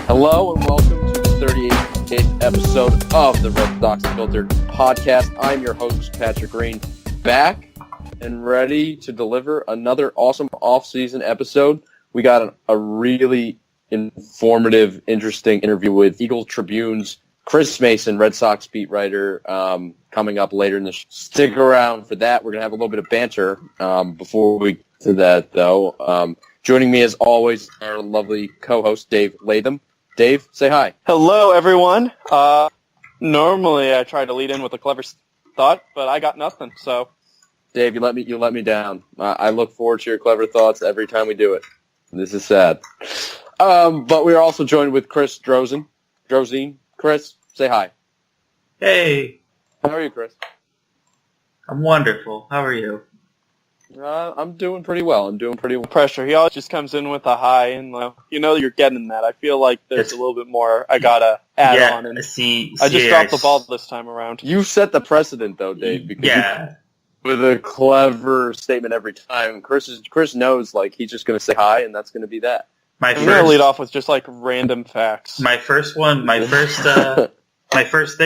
Hello and welcome to the 38th episode of the Red Sox Unfiltered Podcast. I'm your host, Patrick Green, back and ready to deliver another awesome off-season episode. We got a really informative, interesting interview with Eagle Tribune's Chris Mason, Red Sox beat writer, coming up later in the show. Stick around for that. We're going to have a little bit of banter before we get to that, though. Joining me, as always, our lovely co-host, Dave Latham. Dave, say hi. Hello, everyone. Normally, I try to lead in with a clever thought, but I got nothing. So, Dave, you let me down. I look forward to your clever thoughts every time we do it. This is sad. But we are also joined with Chris Drozin. Chris, say hi. Hey. How are you, Chris? I'm wonderful. How are you? I'm doing pretty well. Pressure. He always just comes in with a high, and you're getting that. I feel like there's a little bit more I gotta add on. And I just dropped the ball this time around. You set the precedent, though, Dave. Because with a clever statement every time. Chris knows, he's just going to say hi, and that's going to be that. I'm going to lead off with just, random facts. My first thing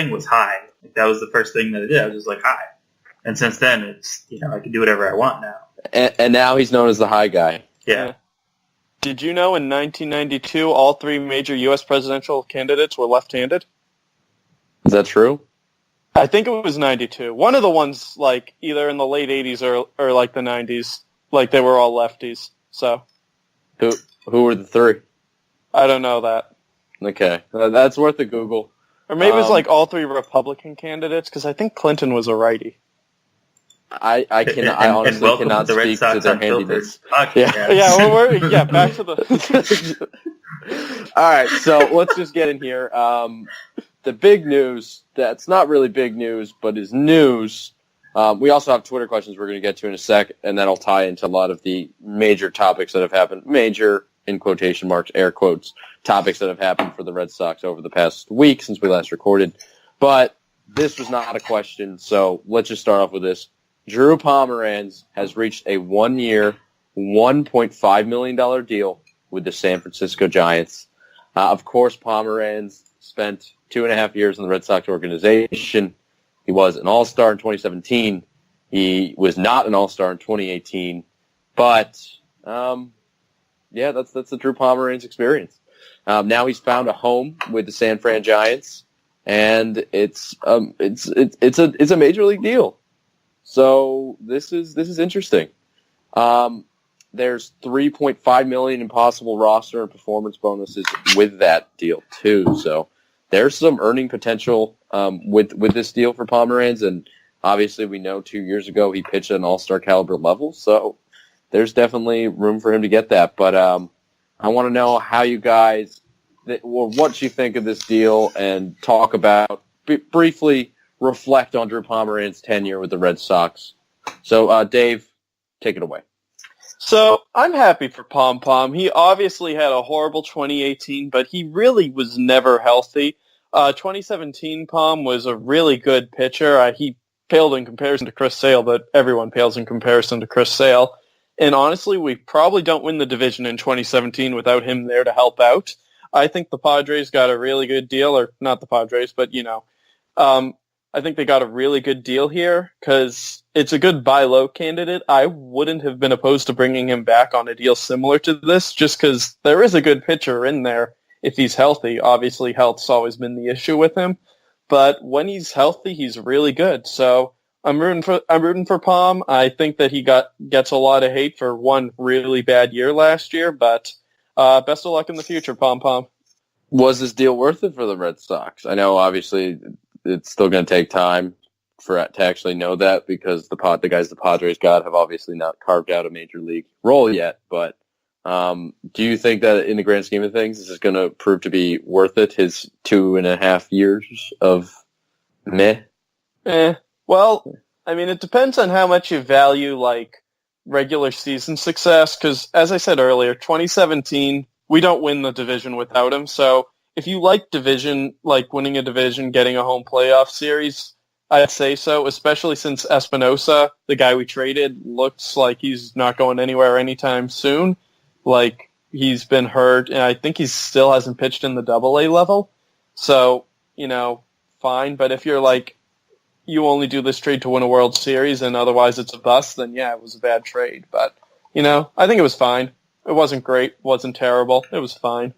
was hi. That was the first thing that I did. I was just like, hi. And since then, it's, I can do whatever I want now. And now he's known as the hi guy. Yeah. Did you know in 1992, all three major U.S. presidential candidates were left-handed? Is that true? I think it was 92. One of the ones, either in the late 80s or the 90s, they were all lefties. So, Who were the three? I don't know that. Okay. That's worth a Google. Or maybe it's all three Republican candidates, because I think Clinton was a righty. I honestly cannot the Red speak Sox to their Unfiltered handiness. Podcast. Back to the... All right, so let's just get in here. The big news, that's not really big news, but is news. We also have Twitter questions we're going to get to in a sec, and that'll tie into a lot of the major topics that have happened. Major, in quotation marks, air quotes, topics that have happened for the Red Sox over the past week since we last recorded. But this was not a question, so let's just start off with this. Drew Pomeranz has reached a one-year, $1.5 million deal with the San Francisco Giants. Of course, Pomeranz spent 2.5 years in the Red Sox organization. He was an All-Star in 2017. He was not an All-Star in 2018. But, that's the Drew Pomeranz experience. Now he's found a home with the San Fran Giants, and it's a major league deal. So this is interesting. There's $3.5 million in possible roster and performance bonuses with that deal too. So there's some earning potential with this deal for Pomeranz, and obviously we know 2 years ago he pitched at an all-star caliber level. So there's definitely room for him to get that. But I want to know how you guys, what you think of this deal, and talk about briefly. Reflect on Drew Pomeranz's tenure with the Red Sox. So, Dave, take it away. So, I'm happy for Pom. He obviously had a horrible 2018, but he really was never healthy. 2017, Pom was a really good pitcher. He paled in comparison to Chris Sale, but everyone pales in comparison to Chris Sale. And honestly, we probably don't win the division in 2017 without him there to help out. I think the Padres got a really good deal, or not the Padres, but, I think they got a really good deal here because it's a good buy low candidate. I wouldn't have been opposed to bringing him back on a deal similar to this just because there is a good pitcher in there if he's healthy. Obviously, health's always been the issue with him, but when he's healthy, he's really good. So I'm rooting for Pom. I think that he gets a lot of hate for one really bad year last year, but best of luck in the future, Pom. Was this deal worth it for the Red Sox? I know, obviously, it's still going to take time to actually know that because the guys the Padres got have obviously not carved out a major league role yet. But do you think that in the grand scheme of things, this is going to prove to be worth it, his 2.5 years of meh? Well, I mean, it depends on how much you value, regular season success because, as I said earlier, 2017, we don't win the division without him. So if you like division, winning a division, getting a home playoff series, I'd say so, especially since Espinosa, the guy we traded, looks like he's not going anywhere anytime soon. he's been hurt, and I think he still hasn't pitched in the Double-A level. So, fine. But if you're like, you only do this trade to win a World Series and otherwise it's a bust, then yeah, it was a bad trade. But, I think it was fine. It wasn't great, wasn't terrible. It was fine.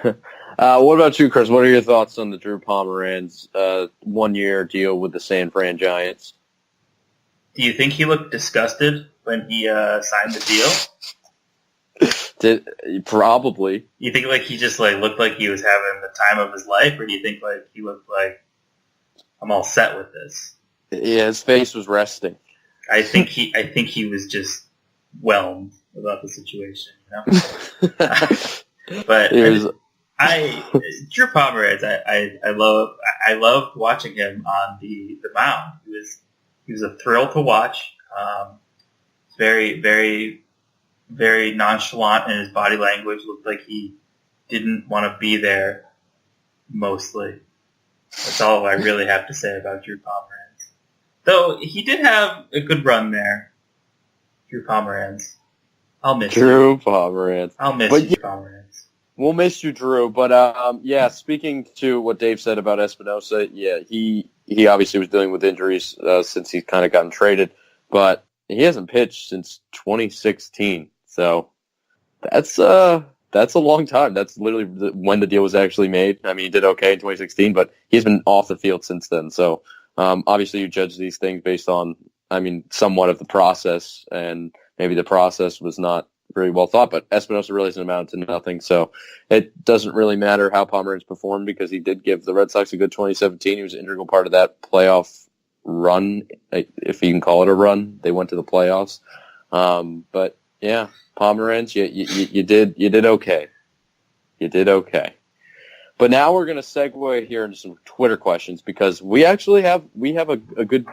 What about you, Chris? What are your thoughts on the Drew Pomeranz 1-year deal with the San Fran Giants? Do you think he looked disgusted when he signed the deal? Probably. You think like he just like looked like he was having the time of his life, or do you think like he looked like, I'm all set with this? Yeah, his face was resting. I think he was just whelmed about the situation, But Drew Pomeranz, I loved watching him on the mound. He was a thrill to watch. Very, very, very nonchalant in his body language. Looked like he didn't want to be there mostly. That's all I really have to say about Drew Pomeranz. Though he did have a good run there. Drew Pomeranz. I'll miss Drew Pomeranz. I'll miss you, Pomeranz. We'll miss you, Drew. But speaking to what Dave said about Espinosa, yeah, he obviously was dealing with injuries since he's kind of gotten traded, but he hasn't pitched since 2016. So that's a long time. That's literally when the deal was actually made. I mean, he did okay in 2016, but he's been off the field since then. So obviously you judge these things based on, somewhat of the process, and maybe the process was not very well thought, but Espinosa really hasn't amounted to nothing. So it doesn't really matter how Pomeranz performed, because he did give the Red Sox a good 2017. He was an integral part of that playoff run, if you can call it a run. They went to the playoffs. But yeah, Pomeranz, you did okay. You did okay. But now we're going to segue here into some Twitter questions, because we actually have a good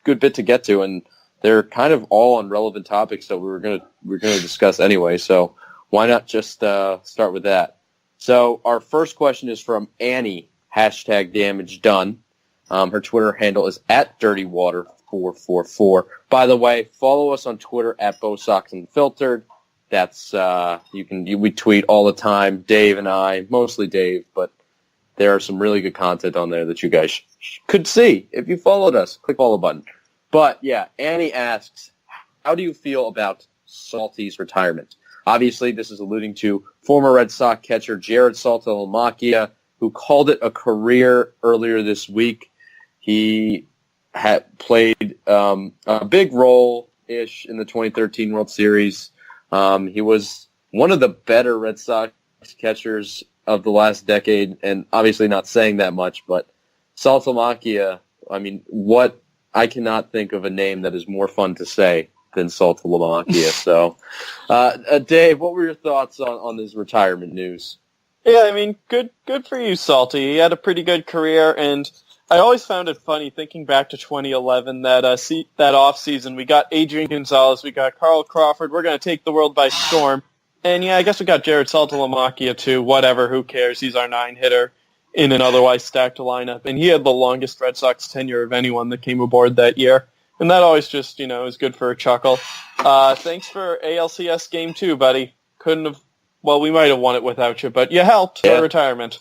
bit to get to, and they're kind of all on relevant topics that we're gonna discuss anyway. So why not just start with that? So our first question is from Annie, #DamageDone. Her Twitter handle is @DirtyWater444. By the way, follow us on Twitter @Red Sox Unfiltered. That's we tweet all the time. Dave and I, mostly Dave, but there are some really good content on there that you guys could see if you followed us. Click follow button. But yeah, Annie asks, how do you feel about Salty's retirement? Obviously, this is alluding to former Red Sox catcher Jared Saltalamacchia, who called it a career earlier this week. He had played a big role-ish in the 2013 World Series. He was one of the better Red Sox catchers of the last decade, and obviously not saying that much, but Saltalamacchia, I cannot think of a name that is more fun to say than Saltalamacchia. So, Dave, what were your thoughts on this retirement news? Yeah, good for you, Salty. He had a pretty good career, and I always found it funny thinking back to 2011, that off season we got Adrian Gonzalez, we got Carl Crawford. We're going to take the world by storm, and yeah, I guess we got Jared Saltalamacchia too. Whatever, who cares? He's our 9-hitter in an otherwise stacked lineup, and he had the longest Red Sox tenure of anyone that came aboard that year, and that always just is good for a chuckle. Thanks for ALCS Game 2, buddy. We might have won it without you, but you helped for retirement.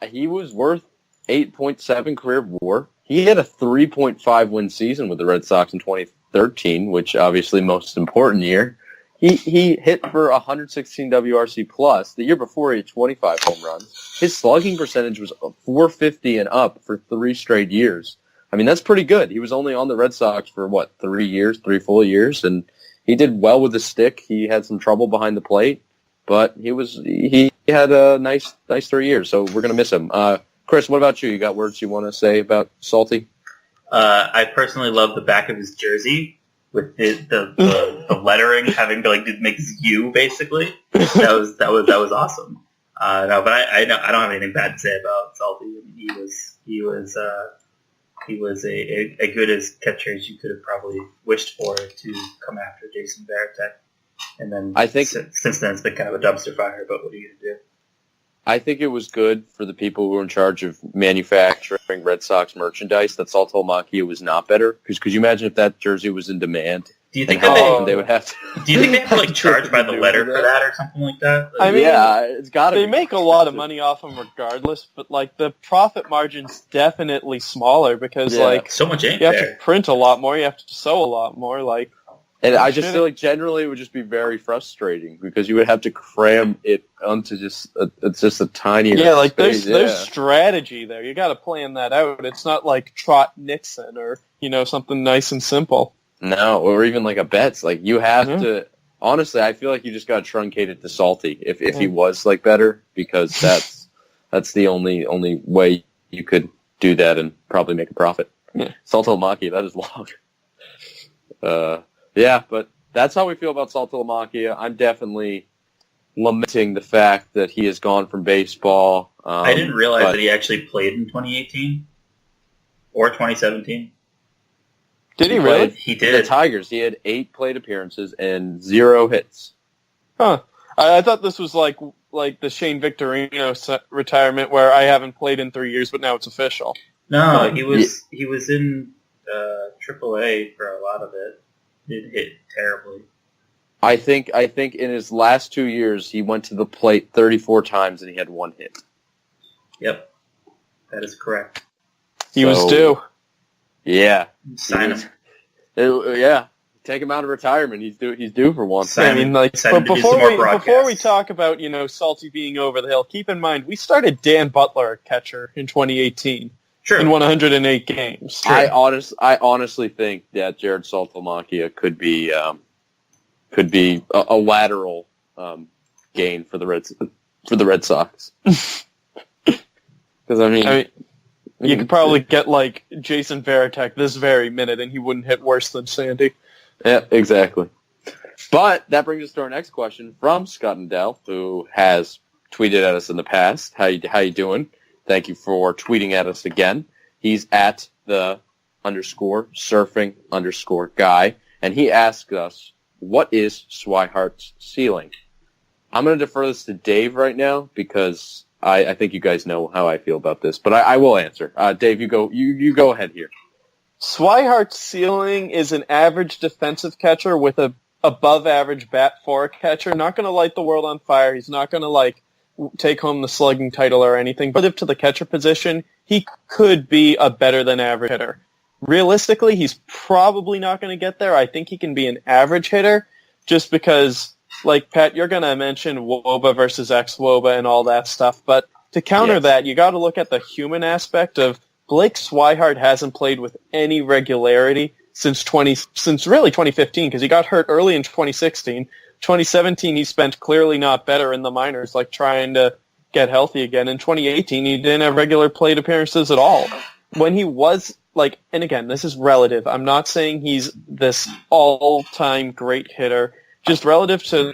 He was worth 8.7 career WAR. He had a 3.5 win season with the Red Sox in 2013, which obviously most important year. He hit for 116 WRC plus. The year before, he had 25 home runs. His slugging percentage was 450 and up for 3 straight years. That's pretty good. He was only on the Red Sox for 3 full years, and he did well with the stick. He had some trouble behind the plate, but he had a nice 3 years. So we're gonna miss him. Chris, what about you? You got words you want to say about Salty? I personally love the back of his jersey, with the lettering having to make this U basically. That was awesome. No, but I don't have anything bad to say about Salty. He was a good as catcher as you could have probably wished for to come after Jason Varitek. And then I think since then it's been kind of a dumpster fire. But what are you gonna do? I think it was good for the people who were in charge of manufacturing Red Sox merchandise that Saltalamacchia was not better. Because could you imagine if that jersey was in demand Do you think and that how often they would have to? Do you think they have to like charge by the letter for that or something like that? I mean, yeah, it's got to. They make a lot of money off them regardless, but like the profit margin's definitely smaller because like so much ink you have there. to print a lot more, you have to sew a lot more. Like, and I just feel like generally it would just be very frustrating because you would have to cram it onto just a tinier like space. there's strategy there. You got to plan that out. It's not like Trot Nixon or something nice and simple. No, or even like a Betts. Like you have to. Honestly, I feel like you just got to truncate it to Salty if he was like better because that's the only way you could do that and probably make a profit. Yeah. Saltalamacchia, that is long. Yeah, but that's how we feel about Saltalamacchia. I'm definitely lamenting the fact that he has gone from baseball. I didn't realize that he actually played in 2018 or 2017. Did he really? He did. The Tigers. He had 8 plate appearances and 0 hits. Huh. I thought this was like the Shane Victorino retirement where I haven't played in 3 years, but now it's official. No, he was in AAA for a lot of it. It hit terribly. I think in his last 2 years he went to the plate 34 times and he had 1 hit. Yep, that is correct. He was due. Yeah. Sign him. Yeah. Take him out of retirement. He's due for one. I mean, like, but before we talk about, Salty being over the hill, keep in mind, we started Dan Butler at catcher in 2018. True. In 108 games. True. I honestly think that Jared Saltalamacchia could be a lateral gain for the Red Sox. Because I mean, you could probably get like Jason Varitek this very minute, and he wouldn't hit worse than Sandy. Yeah, exactly. But that brings us to our next question from Scott and Dell, who has tweeted at us in the past. How you doing? Thank you for tweeting at us again. He's at the _surfing_guy, and he asked us, what is Swihart's ceiling? I'm going to defer this to Dave right now because I think you guys know how I feel about this, but I will answer. Dave, you go ahead here. Swihart's ceiling is an average defensive catcher with a above average bat for a catcher. Not going to light the world on fire. He's not going to take home the slugging title or anything. But to the catcher position, he could be a better than average hitter. Realistically, he's probably not going to get there. I think he can be an average hitter just because, like, Pat, you're going to mention WOBA versus ex-WOBA and all that stuff. But to counter that, you got to look at the human aspect of Blake Swihart hasn't played with any regularity since really 2015 because he got hurt early in 2016. 2017, he spent clearly not better in the minors, like trying to get healthy again. In 2018, he didn't have regular plate appearances at all. When he was, and again, this is relative. I'm not saying he's this all-time great hitter, just relative to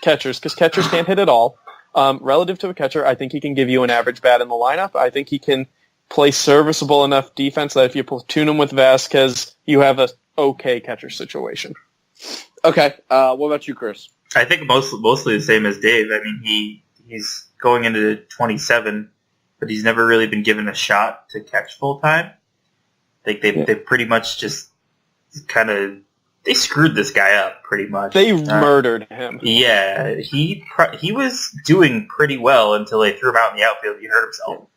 catchers, because catchers can't hit at all. Relative to a catcher, I think he can give you an average bat in the lineup. I think he can play serviceable enough defense that if you platoon him with Vasquez, you have a okay catcher situation. Okay. What about you, Chris? I think mostly the same as Dave. I mean, he's going into 27, but he's never really been given a shot to catch full time. They pretty much just they screwed this guy up pretty much. They murdered him. Yeah, he was doing pretty well until they threw him out in the outfield. He hurt himself.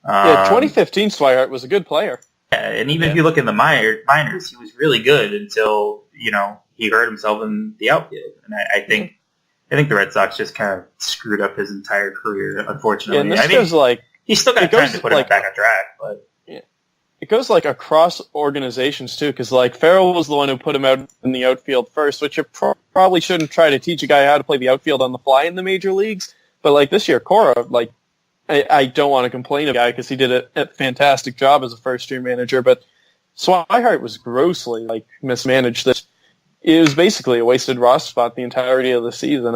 2015 Swihart was a good player. Yeah, and even if you look in the minors, he was really good until he hurt himself in the outfield. And I think the Red Sox just kind of screwed up his entire career, unfortunately. Yeah, and this goes he's still got time to put him back on track, but it goes across organizations too, because Farrell was the one who put him out in the outfield first, which you probably shouldn't try to teach a guy how to play the outfield on the fly in the major leagues. But this year, Cora, I don't want to complain of the guy because he did a fantastic job as a first-year manager, but Swihart was grossly mismanaged. It was basically a wasted roster spot the entirety of the season.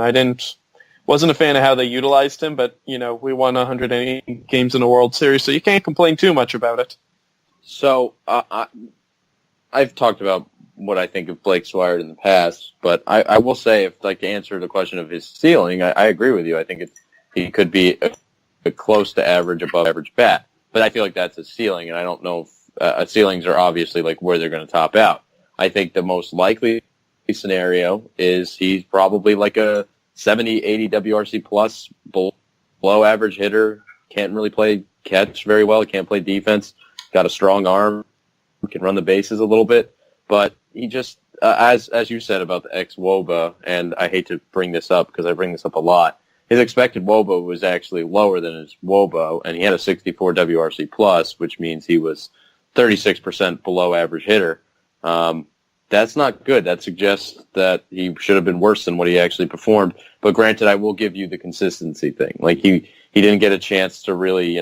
Wasn't a fan of how they utilized him, but we won 108 games in the World Series, so you can't complain too much about it. So I've talked about what I think of Blake Swihart in the past, but I will say, to answer the question of his ceiling, I agree with you. I think he could be a close to average, above average bat, but I feel like that's a ceiling, and I don't know if ceilings are obviously where they're going to top out. I think the most likely scenario is he's probably like a 70, 80 WRC plus below average hitter. Can't really play catch very well. Can't play defense. Got a strong arm. Can run the bases a little bit. But he just, as you said about the ex-WOBA, and I hate to bring this up because I bring this up a lot, his expected WOBA was actually lower than his WOBA, and he had a 64 WRC plus, which means he was 36% below average hitter. That's not good. That suggests that he should have been worse than what he actually performed. But granted, I will give you the consistency thing. Like he didn't get a chance to really,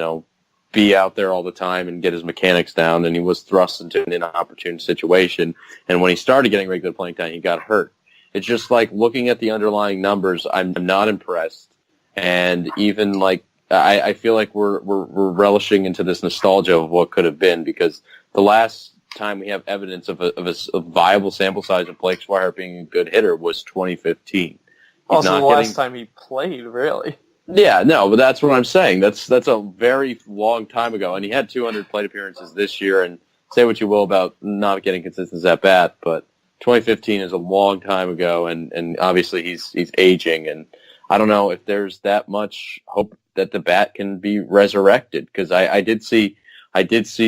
be out there all the time and get his mechanics down, and he was thrust into an inopportune situation. And when he started getting regular playing time, he got hurt. It's just like looking at the underlying numbers, I'm not impressed. And even like I feel like we're relishing into this nostalgia of what could have been, because the last time we have evidence of a viable sample size of Blake Swihart being a good hitter was 2015. Also, the last time he played, really. Yeah, no, but that's what I'm saying. That's a very long time ago, and he had 200 plate appearances this year. And say what you will about not getting consistency at bat, but 2015 is a long time ago, and obviously he's aging, and I don't know if there's that much hope that the bat can be resurrected, because I did see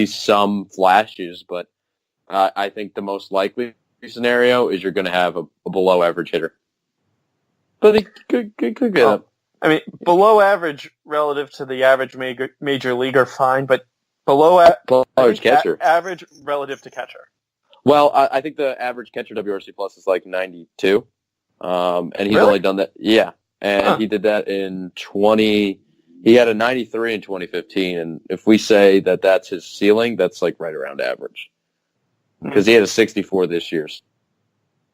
some flashes, but I think the most likely scenario is you're going to have a below average hitter. But it could get up. I mean, below average relative to the average major leaguer, fine, but below average catcher. Average relative to catcher. Well, I think the average catcher WRC plus is like 92, and he's Really? only done that. Yeah, and he did that in 20. He had a 93 in 2015, and if we say that that's his ceiling, that's like right around average, because he had a 64 this year.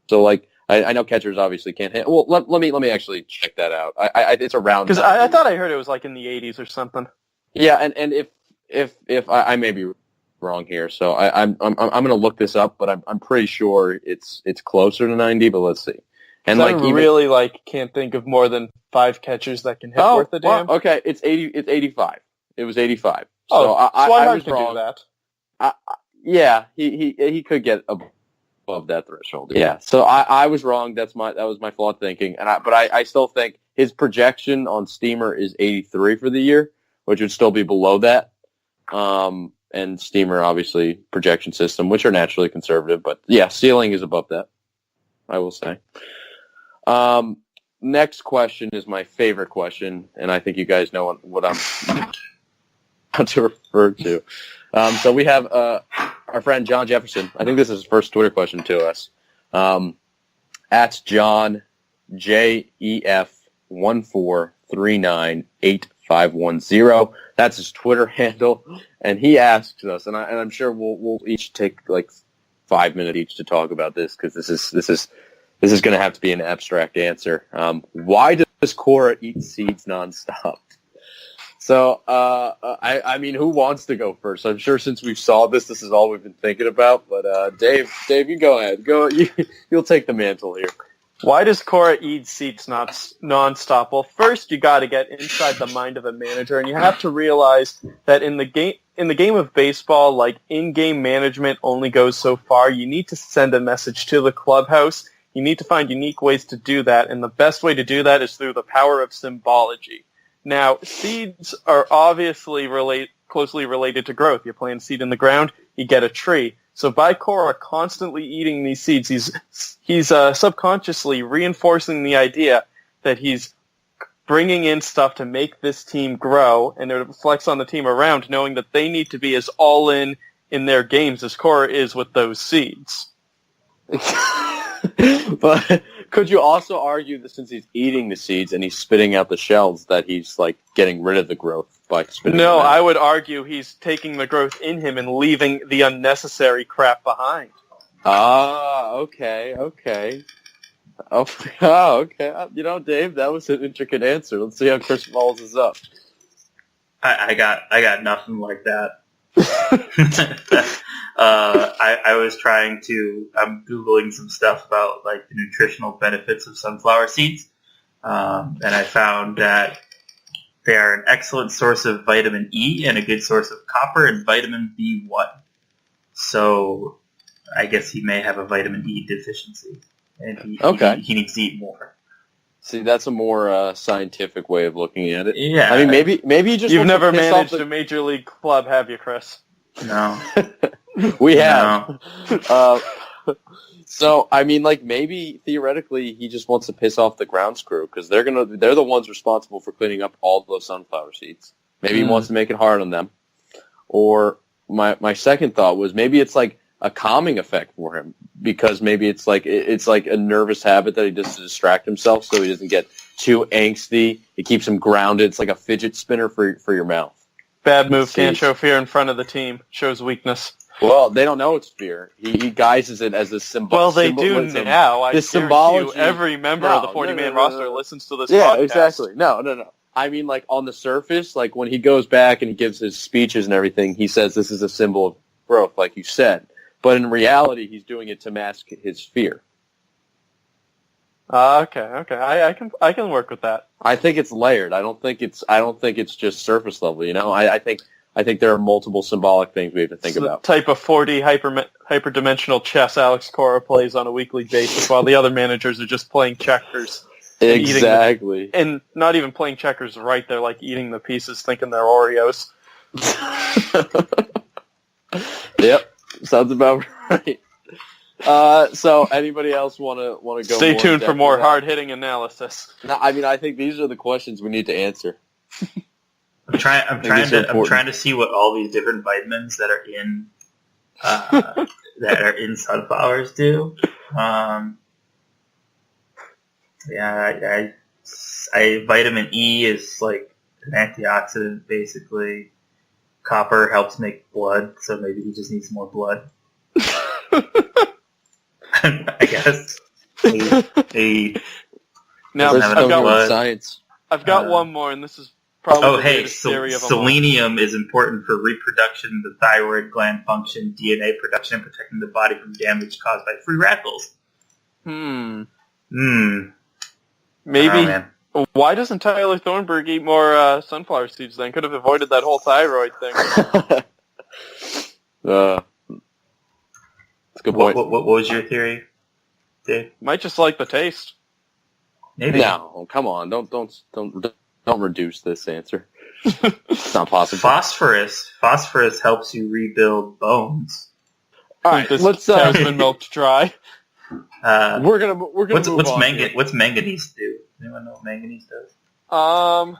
So like. I know catchers obviously can't hit. Well, let me actually check that out. It's around, because I thought I heard it was like in the 80s or something. Yeah, and if I may be wrong here, so I'm going to look this up, but I'm pretty sure it's closer to 90. But let's see. And like I really can't think of more than 5 catchers that can hit worth a damn. Well, okay, it's 85. It was 85. Oh, so I was can wrong. do that. Yeah, he could get above that threshold. Yeah. So I was wrong. That was my flawed thinking. But I still think his projection on Steamer is 83 for the year, which would still be below that. And Steamer, obviously, projection system, which are naturally conservative, but yeah, ceiling is above that, I will say. Next question is my favorite question, and I think you guys know what I'm to refer to. So we have our friend John Jefferson. I think this is his first Twitter question to us. At John JEF143985110. That's his Twitter handle, and he asks us, and I'm sure we'll each take like 5 minutes each to talk about this, because this is going to have to be an abstract answer. Why does Cora eat seeds nonstop? So, I mean, who wants to go first? I'm sure since we've saw this is all we've been thinking about. But Dave, you go ahead. You'll take the mantle here. Why does Cora eat seats nonstop? Well, first you got to get inside the mind of a manager, and you have to realize that in the game of baseball, like in-game management only goes so far. You need to send a message to the clubhouse. You need to find unique ways to do that, and the best way to do that is through the power of symbology. Now, seeds are obviously closely related to growth. You plant a seed in the ground, you get a tree. So by Cora constantly eating these seeds, he's subconsciously reinforcing the idea that he's bringing in stuff to make this team grow, and it reflects on the team around, knowing that they need to be as all in their games as Cora is with those seeds. But could you also argue that since he's eating the seeds and he's spitting out the shells, that he's like getting rid of the growth by spitting No, them out? I would argue he's taking the growth in him and leaving the unnecessary crap behind. Ah, okay. Oh, okay. You know, Dave, that was an intricate answer. Let's see how Chris follows us up. I got nothing like that. I was I'm Googling some stuff about like the nutritional benefits of sunflower seeds, and I found that they are an excellent source of vitamin E and a good source of copper and vitamin B1. So I guess he may have a vitamin E deficiency, and he needs to eat more. See, that's a more scientific way of looking at it. Yeah. I mean, maybe you just You've never to piss managed off a major league club, have you, Chris? No. We have. No. So, I mean, like, maybe theoretically he just wants to piss off the grounds crew because they're the ones responsible for cleaning up all those sunflower seeds. Maybe he wants to make it hard on them. Or my second thought was maybe it's like a calming effect for him because maybe it's like a nervous habit that he does to distract himself so he doesn't get too angsty. It keeps him grounded. It's like a fidget spinner for your mouth. Bad move. Can't show fear in front of the team. Shows weakness. Well, they don't know it's fear. He guises it as a symbol. Well, they do now. I symbology. You, every member of the 40-man roster listens to this podcast. Yeah, exactly. No. I mean, like, on the surface, like, when he goes back and he gives his speeches and everything, he says this is a symbol of growth, like you said. But in reality, he's doing it to mask his fear. Okay. I can work with that. I think it's layered. I don't think it's just surface level. You know, I think there are multiple symbolic things we have to think about. The type of 4D hyperdimensional chess Alex Cora plays on a weekly basis, while the other managers are just playing checkers. Exactly. And not even playing checkers right. They're like eating the pieces, thinking they're Oreos. Yep, sounds about right. So, anybody else want to go? Stay tuned for more hard-hitting analysis. No, I mean, I think these are the questions we need to answer. I'm trying to see what all these different vitamins that are in sunflowers do. Vitamin E is like an antioxidant, basically. Copper helps make blood, so maybe he just needs more blood. I guess. Now, I've got science. I've got one more, and this is probably the greatest theory of them all. Selenium is important for reproduction, the thyroid gland function, DNA production, and protecting the body from damage caused by free radicals. Maybe. Why doesn't Tyler Thornburg eat more sunflower seeds then? Could have avoided that whole thyroid thing. That's a good point. What was your theory, Dave? Might just like the taste. Maybe. No, come on. Don't reduce this answer. It's not possible. Phosphorus helps you rebuild bones. All right, this cow's been milked dry. We're gonna what's move on. What's manganese do? Anyone know what manganese does? I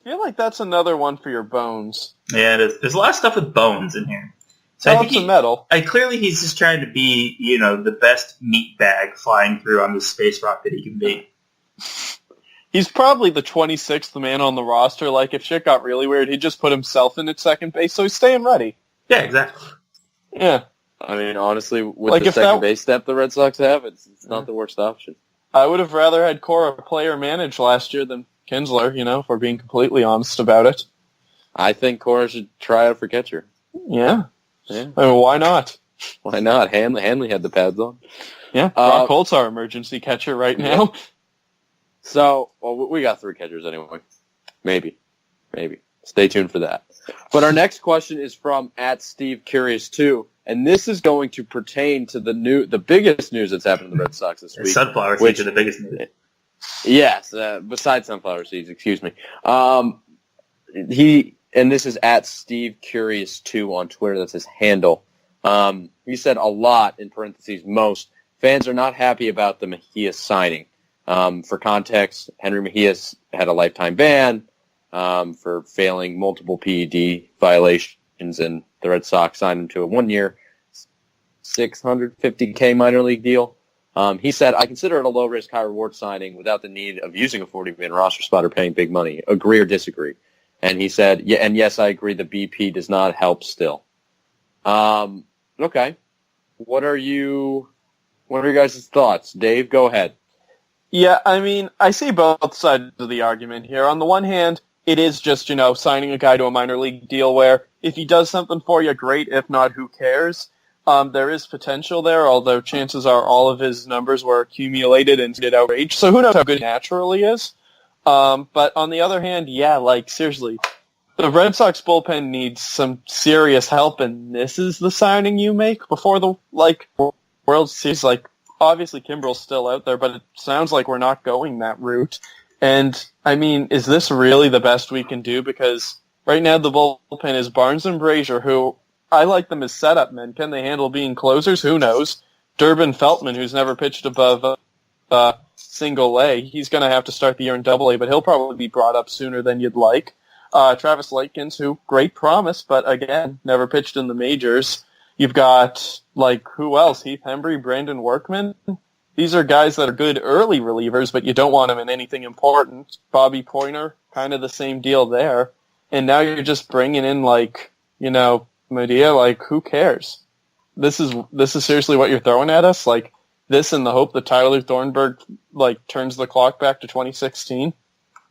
feel like that's another one for your bones. Yeah, it is. There's a lot of stuff with bones in here. So I think metal. Clearly he's just trying to be, the best meat bag flying through on this space rock that he can be. He's probably the 26th man on the roster. Like, if shit got really weird, he'd just put himself in at second base, so he's staying ready. Yeah, exactly. Yeah. I mean, honestly, with the second base depth the Red Sox have, it's not the worst option. I would have rather had Cora play or manage last year than Kinsler, if we're being completely honest about it. I think Cora should try out for catcher. Yeah. I mean, why not? Why not? Hanley had the pads on. Yeah, Brock Holt's our emergency catcher right now. So, we got 3 catchers anyway. Maybe. Stay tuned for that. But our next question is from @SteveCurious2, and this is going to pertain to the biggest news that's happened to the Red Sox this week. Sunflower seeds are the biggest news. Yes, besides sunflower seeds, excuse me. And this is @SteveCurious2 on Twitter. That's his handle. He said a lot, in parentheses, most. Fans are not happy about the Mejia signing. For context, Henry Mejia's had a lifetime ban for failing multiple PED violations, and the Red Sox signed him to a 1-year, $650K minor league deal. He said, I consider it a low-risk, high-reward signing without the need of using a 40-man roster spot or paying big money. Agree or disagree? And he said, yeah, and yes, I agree, the BP does not help still. Okay. What are your guys' thoughts? Dave, go ahead. Yeah, I mean, I see both sides of the argument here. On the one hand, it is just, signing a guy to a minor league deal where if he does something for you, great. If not, who cares? There is potential there, although chances are all of his numbers were accumulated and did outrage. So who knows how good he naturally is? But on the other hand, yeah, seriously, the Red Sox bullpen needs some serious help, and this is the signing you make before the World Series. Like, obviously Kimbrel's still out there, but it sounds like we're not going that route. And, I mean, is this really the best we can do? Because right now the bullpen is Barnes and Brazier, who I like them as setup men. Can they handle being closers? Who knows? Durbin Feltman, who's never pitched above single A. He's going to have to start the year in Double A, but he'll probably be brought up sooner than you'd like. Travis Lakins, who, great promise, but again, never pitched in the majors. You've got, who else? Heath Hembry, Brandon Workman. These are guys that are good early relievers, but you don't want them in anything important. Bobby Poyner, kind of the same deal there. And now you're just bringing in, Medea, who cares? This is seriously what you're throwing at us? This in the hope that Tyler Thornburg, turns the clock back to 2016?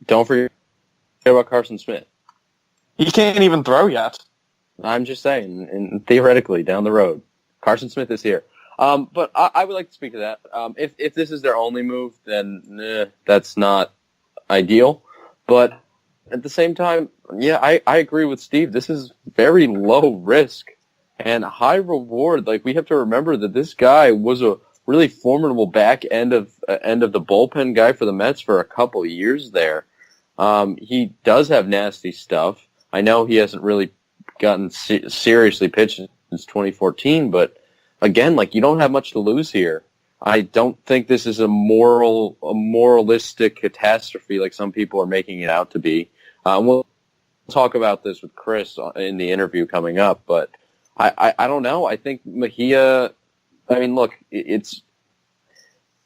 Don't forget about Carson Smith. He can't even throw yet. I'm just saying, and theoretically, down the road, Carson Smith is here. But I would like to speak to that. If this is their only move, then that's not ideal. But at the same time, yeah, I agree with Steve. This is very low risk and high reward. We have to remember that this guy was a really formidable back end of the bullpen guy for the Mets for a couple of years there. He does have nasty stuff. I know he hasn't really gotten seriously pitched since 2014, but again, you don't have much to lose here. I don't think this is a moralistic catastrophe like some people are making it out to be. We'll talk about this with Chris in the interview coming up, but I don't know. I think Mejia, look,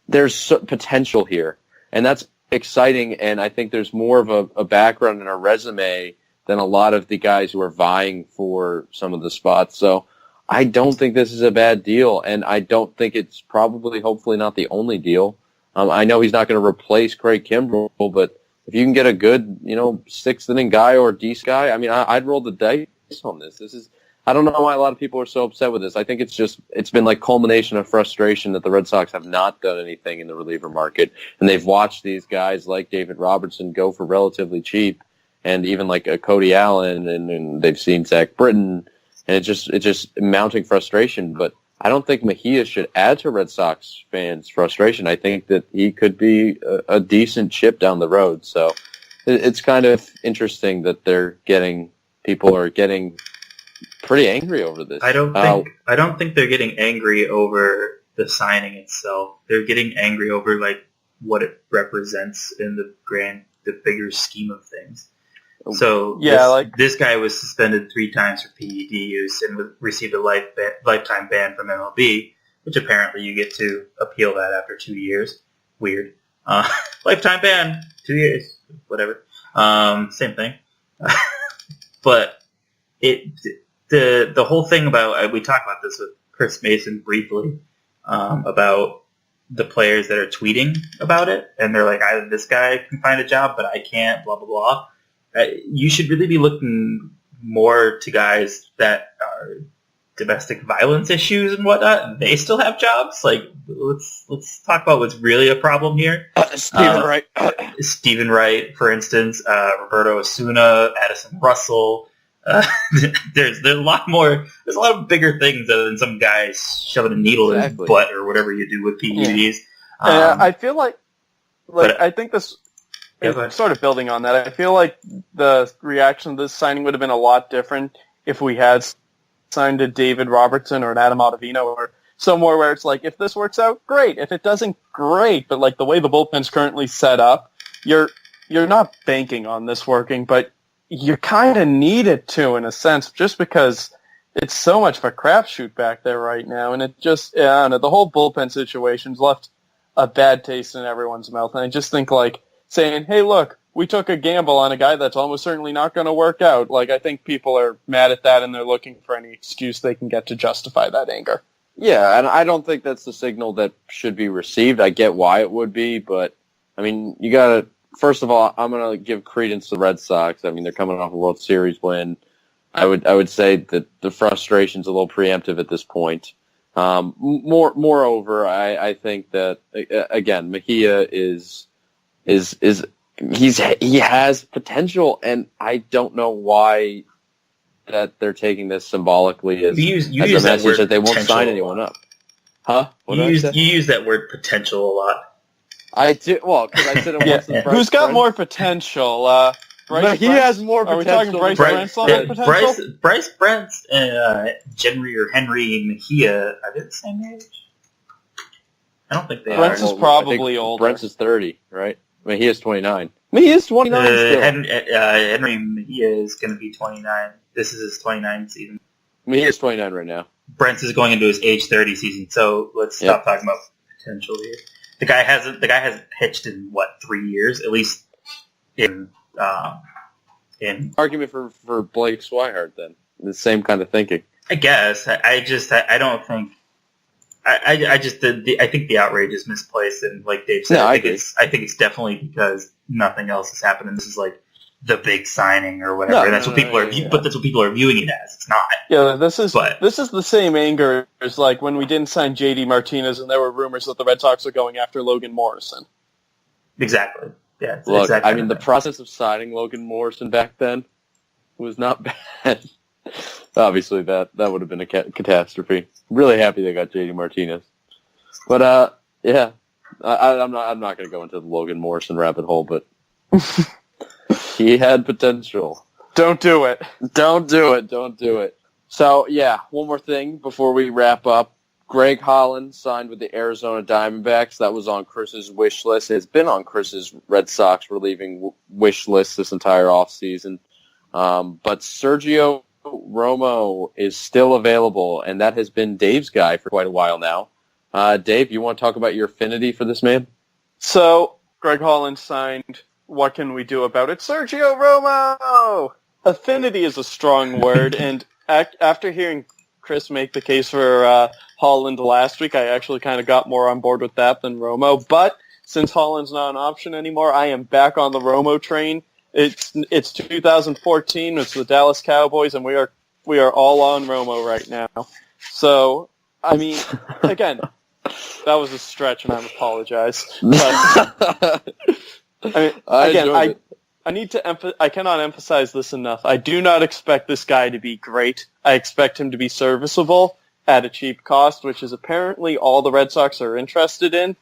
there's potential here, and that's exciting, and I think there's more of a background in a resume than a lot of the guys who are vying for some of the spots. So I don't think this is a bad deal, and I don't think it's hopefully not the only deal. I know he's not going to replace Craig Kimbrel, but if you can get a good, sixth inning guy or decent guy, I'd roll the dice on this. I don't know why a lot of people are so upset with this. I think it's been culmination of frustration that the Red Sox have not done anything in the reliever market, and they've watched these guys like David Robertson go for relatively cheap, and even a Cody Allen, and they've seen Zach Britton, and it's just mounting frustration. But I don't think Mejia should add to Red Sox fans' frustration. I think that he could be a decent chip down the road. So it's kind of interesting that people are getting pretty angry over this. I don't think they're getting angry over the signing itself. They're getting angry over what it represents in the bigger scheme of things. So yeah, this guy was suspended 3 times for PED use and received a lifetime ban from MLB, which apparently you get to appeal that after 2 years. Weird. Lifetime ban, 2 years, whatever. Same thing. But the whole thing about, we talked about this with Chris Mason briefly, about the players that are tweeting about it, and they're like, this guy can find a job, but I can't, blah, blah, blah. You should really be looking more to guys that are domestic violence issues and whatnot. They still have jobs. Let's talk about what's really a problem here. Stephen Wright. Stephen Wright, for instance, Roberto Osuna, Addison Russell. There's a lot more. There's a lot of bigger things other than some guys shoving a needle in his butt or whatever you do with PEDs. Yeah. I feel like but, I think this. Sort of building on that, I feel like the reaction to this signing would have been a lot different if we had signed a David Robertson or an Adam Ottavino or somewhere where it's if this works out, great. If it doesn't, great. But the way the bullpen's currently set up, you're not banking on this working, but you kind of need it to, in a sense, just because it's so much of a crapshoot back there right now, and it just, I don't know, the whole bullpen situation's left a bad taste in everyone's mouth, and I just think saying, hey, look, we took a gamble on a guy that's almost certainly not going to work out. I think people are mad at that, and they're looking for any excuse they can get to justify that anger. Yeah, and I don't think that's the signal that should be received. I get why it would be, but, you got to, first of all, I'm going to give credence to the Red Sox. They're coming off a World Series win. I would say that the frustration's a little preemptive at this point. Moreover, I think that, again, Mejia is he has potential, and I don't know why that they're taking this symbolically as You a use that message word that they won't potential sign a anyone lot. up. Huh? What You did I say? use that word potential a lot. I do. Well, because I said it once. Yeah. Who's got more potential? But he has more Are we potential. talking Bryce Bryce, Brent's level potential? Bryce Brent and Henry Mejia, are they the same age? I don't think they Brent's are. is probably older. Brent's is 30, right? I mean, he is 29. I mean, he is 29 still. Henry Mejia is going to be 29. This is his 29th season. I mean, he is 29 right now. Brent is going into his age 30 season, so let's stop talking about potential here. The guy hasn't pitched in 3 years, at least in Argument for Blake Swihart then. The same kind of thinking. I guess. I don't think. I think the outrage is misplaced, and like Dave said, No, I think it's definitely because nothing else has happened, and this is like the big signing or whatever. But that's what people are viewing it as. It's not. Yeah, this is the same anger as like when we didn't sign JD Martinez, and there were rumors that the Red Sox were going after Logan Morrison. Exactly. Yeah. Look, exactly I mean, the process of signing Logan Morrison back then was not bad. Obviously, that would have been a catastrophe. Really happy they got JD Martinez, but yeah, I'm not going to go into the Logan Morrison rabbit hole, but he had potential. Don't do it. Don't do it. Don't do it. So yeah, one more thing before we wrap up. Greg Holland signed with the Arizona Diamondbacks. That was on Chris's wish list. It's been on Chris's Red Sox relieving wish list this entire offseason. But Sergio Romo is still available, and that has been Dave's guy for quite a while now. Dave, you want to talk about your affinity for this man? So, Greg Holland signed. What can we do about it? Sergio Romo! Affinity is a strong word, and after hearing Chris make the case for Holland last week, I actually kind of got more on board with that than Romo. But since Holland's not an option anymore, I am back on the Romo train. It's 2014. It's the Dallas Cowboys, and we are all on Romo right now. So, I mean, again, that was a stretch, and I apologize. But, I cannot emphasize this enough. I do not expect this guy to be great. I expect him to be serviceable at a cheap cost, which is apparently all the Red Sox are interested in.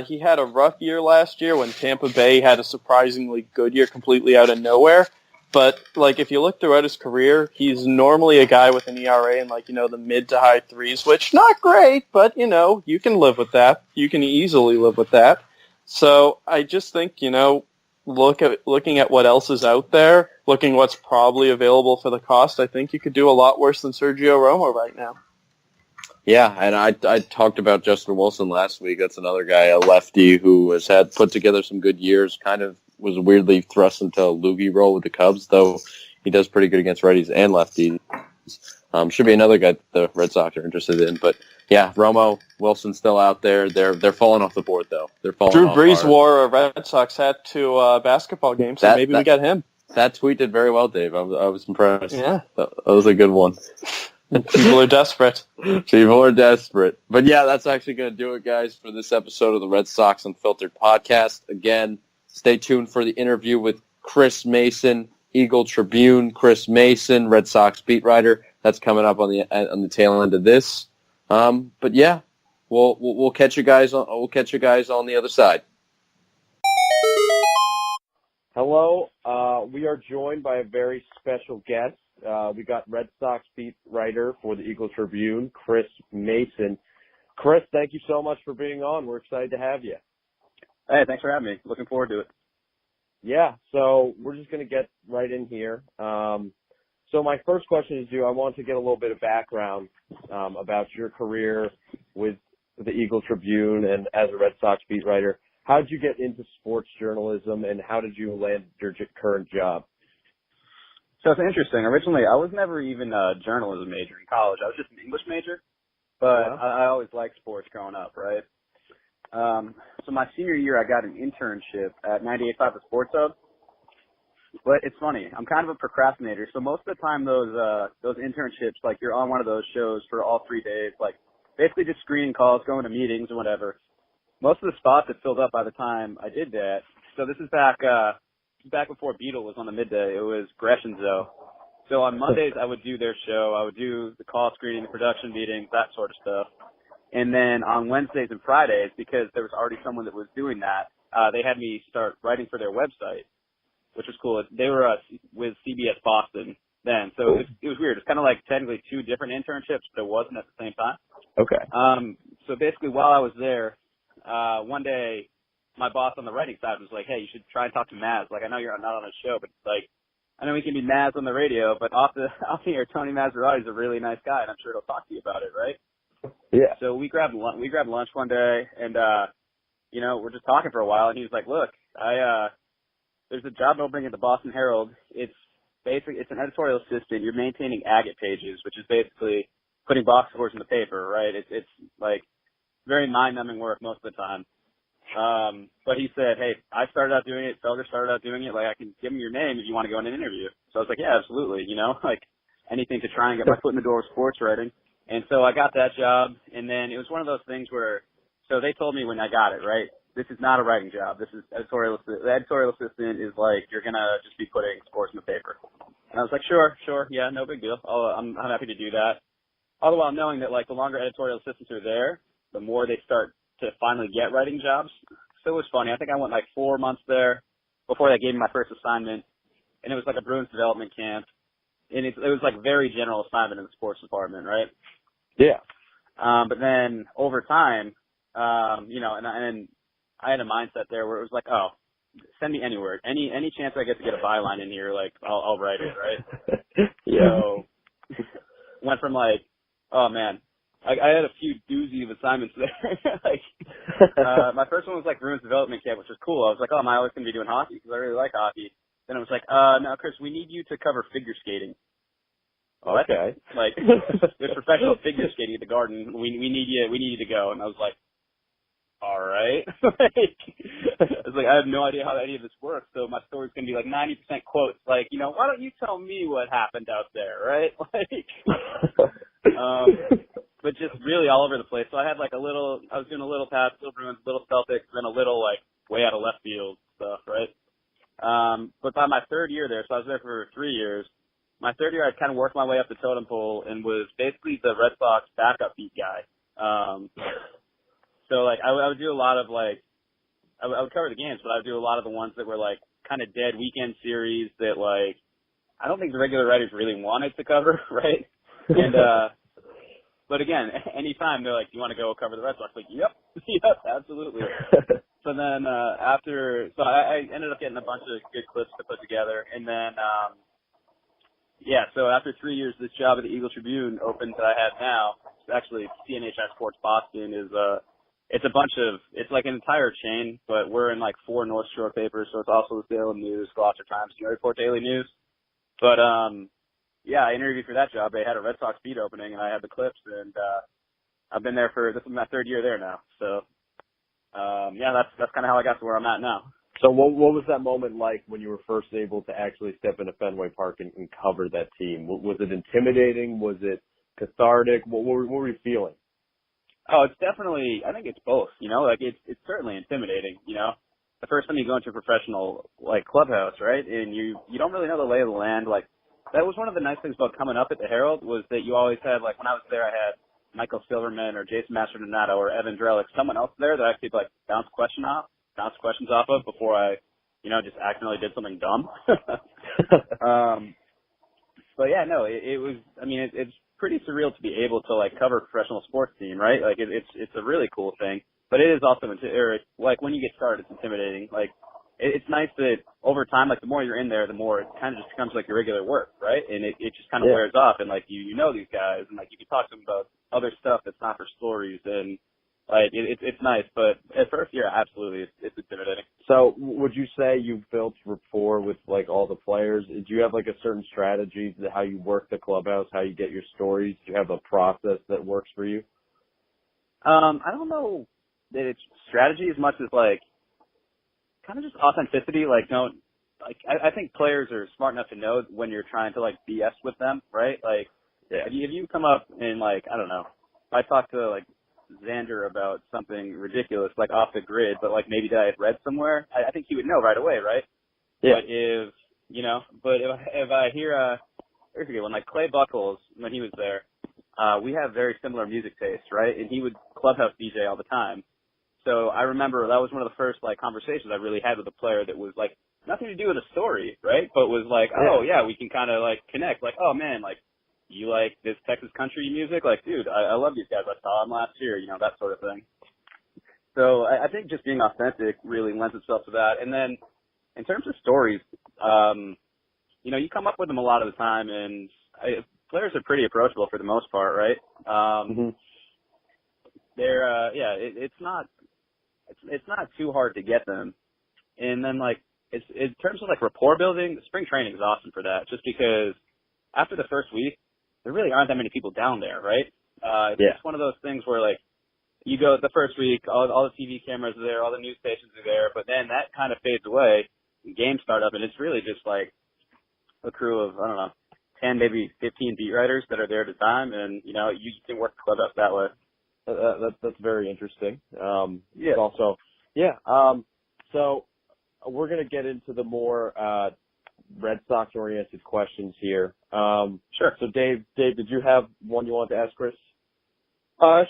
He had a rough year last year when Tampa Bay had a surprisingly good year completely out of nowhere. But, like, if you look throughout his career, he's normally a guy with an ERA in, the mid to high threes, which not great, but, you can live with that. You can easily live with that. So I just think, looking at what else is out there, looking what's probably available for the cost, I think you could do a lot worse than Sergio Romo right now. Yeah, and I talked about Justin Wilson last week. That's another guy, a lefty, who has had put together some good years, kind of was weirdly thrust into a loogie role with the Cubs, though he does pretty good against righties and lefties. Should be another guy that the Red Sox are interested in. But, yeah, Romo, Wilson's still out there. They're falling off the board, though. They're falling Drew off Brees hard. wore a Red Sox hat to a basketball game, so maybe we got him. That tweet did very well, Dave. I was impressed. Yeah. That was a good one. People are desperate. People are desperate. But yeah, that's actually going to do it, guys, for this episode of the Red Sox Unfiltered Podcast. Again, stay tuned for the interview with Chris Mason, Eagle Tribune, Chris Mason, Red Sox beat writer. That's coming up on the tail end of this. But yeah, we'll catch you guys on the other side. Hello. We are joined by a very special guest. We got Red Sox beat writer for the Eagle Tribune, Chris Mason. Chris, thank you so much for being on. We're excited to have you. Hey, thanks for having me. Looking forward to it. Yeah, so we're just going to get right in here. So my first question is I want to get a little bit of background about your career with the Eagle Tribune and as a Red Sox beat writer. How did you get into sports journalism, and how did you land your current job? So it's interesting. Originally, I was never even a journalism major in college. I was just an English major, but I always liked sports growing up, right? So my senior year, I got an internship at 98.5 The Sports Hub. But it's funny. I'm kind of a procrastinator, so most of the time those internships, like you're on one of those shows for all 3 days, like basically just screening calls, going to meetings and whatever. Most of the spots had filled up by the time I did that, So this is back before Beetle was on the midday. It was Gresh and Zoe. So on Mondays, I would do their show. I would do the call screening, the production meetings, that sort of stuff. And then on Wednesdays and Fridays, because there was already someone that was doing that, they had me start writing for their website, which was cool. They were with CBS Boston then, so it was weird. It's kind of like technically two different internships, but it wasn't at the same time. Okay. So basically, while I was there, one day, my boss on the writing side was like, "Hey, you should try and talk to Maz. Like, I know you're not on a show, but like, I know we can be Maz on the radio, but off the air, Tony Maserati's a really nice guy, and I'm sure he'll talk to you about it, right?" Yeah. So we grabbed lunch one day, and we're just talking for a while, and he was like, "Look, there's a job opening at the Boston Herald. It's an editorial assistant. You're maintaining agate pages, which is basically putting box scores in the paper, right? It's like very mind-numbing work most of the time." But he said, "Hey, I started out doing it. Felder started out doing it. Like, I can give him your name if you want to go in an interview." So I was like, "Yeah, absolutely. Like anything to try and get my foot in the door with sports writing." And so I got that job, and then it was one of those things where, so they told me when I got it, right, this is not a writing job. This is editorial. The editorial assistant is like, you're gonna just be putting sports in the paper. And I was like, sure, yeah, no big deal. I'm happy to do that. All the while knowing that like the longer editorial assistants are there, the more they start to finally get writing jobs. So it was funny. I think I went like 4 months there before they gave me my first assignment, and it was like a Bruins development camp, and it was like very general assignment in the sports department, right? Yeah. But then over time, and I had a mindset there where it was like, oh, send me anywhere. Any chance I get to get a byline in here, like I'll write it, right? Yeah. So went from like, oh man, I had a few doozy of assignments there. Like, my first one was like Bruins development camp, which was cool. I was like, oh, am I always going to be doing hockey? Because I really like hockey. Then it was like, no, Chris, we need you to cover figure skating. Okay. Like, there's professional figure skating at the Garden. We need you to go. And I was like, all right. I was like, I have no idea how any of this works. So my story's going to be like 90% quotes. Like, why don't you tell me what happened out there, right? Like, but just really all over the place. So I had like I was doing a little Pats, little Bruins, little Celtics, then a little like way out of left field stuff, right? But by my third year there, so I was there for 3 years. My third year, I'd kind of worked my way up the totem pole and was basically the Red Sox backup beat guy. So like I would do a lot of like I would cover the games, but I would do a lot of the ones that were like kind of dead weekend series that like I don't think the regular writers really wanted to cover, right? And but again, anytime they're like, "Do you want to go cover the Red Sox?" Like, yep, absolutely. So then I ended up getting a bunch of good clips to put together, and then so after 3 years, this job at the Eagle Tribune opened that I have now. It's actually CNHI Sports Boston it's like an entire chain, but we're in like 4 North Shore papers, so it's also the Salem News, Gloucester Times, Newport Daily News. But I interviewed for that job. They had a Red Sox beat opening, and I had the clips, and I've been there this is my 3rd year there now. So that's kind of how I got to where I'm at now. So what was that moment like when you were first able to actually step into Fenway Park and cover that team? Was it intimidating? Was it cathartic? What were you feeling? Oh, it's definitely, I think it's both, like it's certainly intimidating, the first time you go into a professional like clubhouse, right? And you don't really know the lay of the land. Like that was one of the nice things about coming up at the Herald was that you always had, like when I was there, I had Michael Silverman or Jason Mastrodonato or Evan Drellick, someone else there that I could like bounce questions off of before I, just accidentally did something dumb. But yeah, no, it was, it's pretty surreal to be able to like cover a professional sports team, right? Like it's a really cool thing, but it is also, like when you get started, it's intimidating. Like it's nice that over time, like the more you're in there, the more it kind of just becomes like your regular work, right? And it just kind of wears off, and like you know these guys, and like you can talk to them about other stuff that's not for stories, and like it's nice. But at first, absolutely, it's intimidating. So would you say you've built rapport with like all the players? Do you have like a certain strategy to how you work the clubhouse, how you get your stories? Do you have a process that works for you? I don't know that it's strategy as much as like kind of just authenticity. Like I think players are smart enough to know when you're trying to like BS with them, right? Like if you come up and like, I don't know, if I talk to like Xander about something ridiculous, like off the grid, but like maybe that I had read somewhere, I think he would know right away, right? Yeah. But if I hear, I forget, when like Clay Buckles, when he was there, we have very similar music tastes, right? And he would clubhouse DJ all the time. So I remember that was one of the first like conversations I really had with a player that was like nothing to do with a story, right? But was like, oh yeah, we can kind of like connect. Like, oh man, like you like this Texas country music? Like, dude, I love these guys. I saw them last year, that sort of thing. So I think just being authentic really lends itself to that. And then in terms of stories, you come up with them a lot of the time, and players are pretty approachable for the most part, right? They're it's not too hard to get them. And then like in terms of like rapport building, spring training is awesome for that, just because after the first week there really aren't that many people down there, right? It's one of those things where like you go the first week, all the TV cameras are there, all the news stations are there, but then that kind of fades away, games start up, and it's really just like a crew of, I don't know, 10, maybe 15 beat writers that are there at a time, and you can work the clubhouse that way. That's very interesting. So we're going to get into the more Red Sox-oriented questions here. Sure. So, Dave, did you have one you wanted to ask Chris?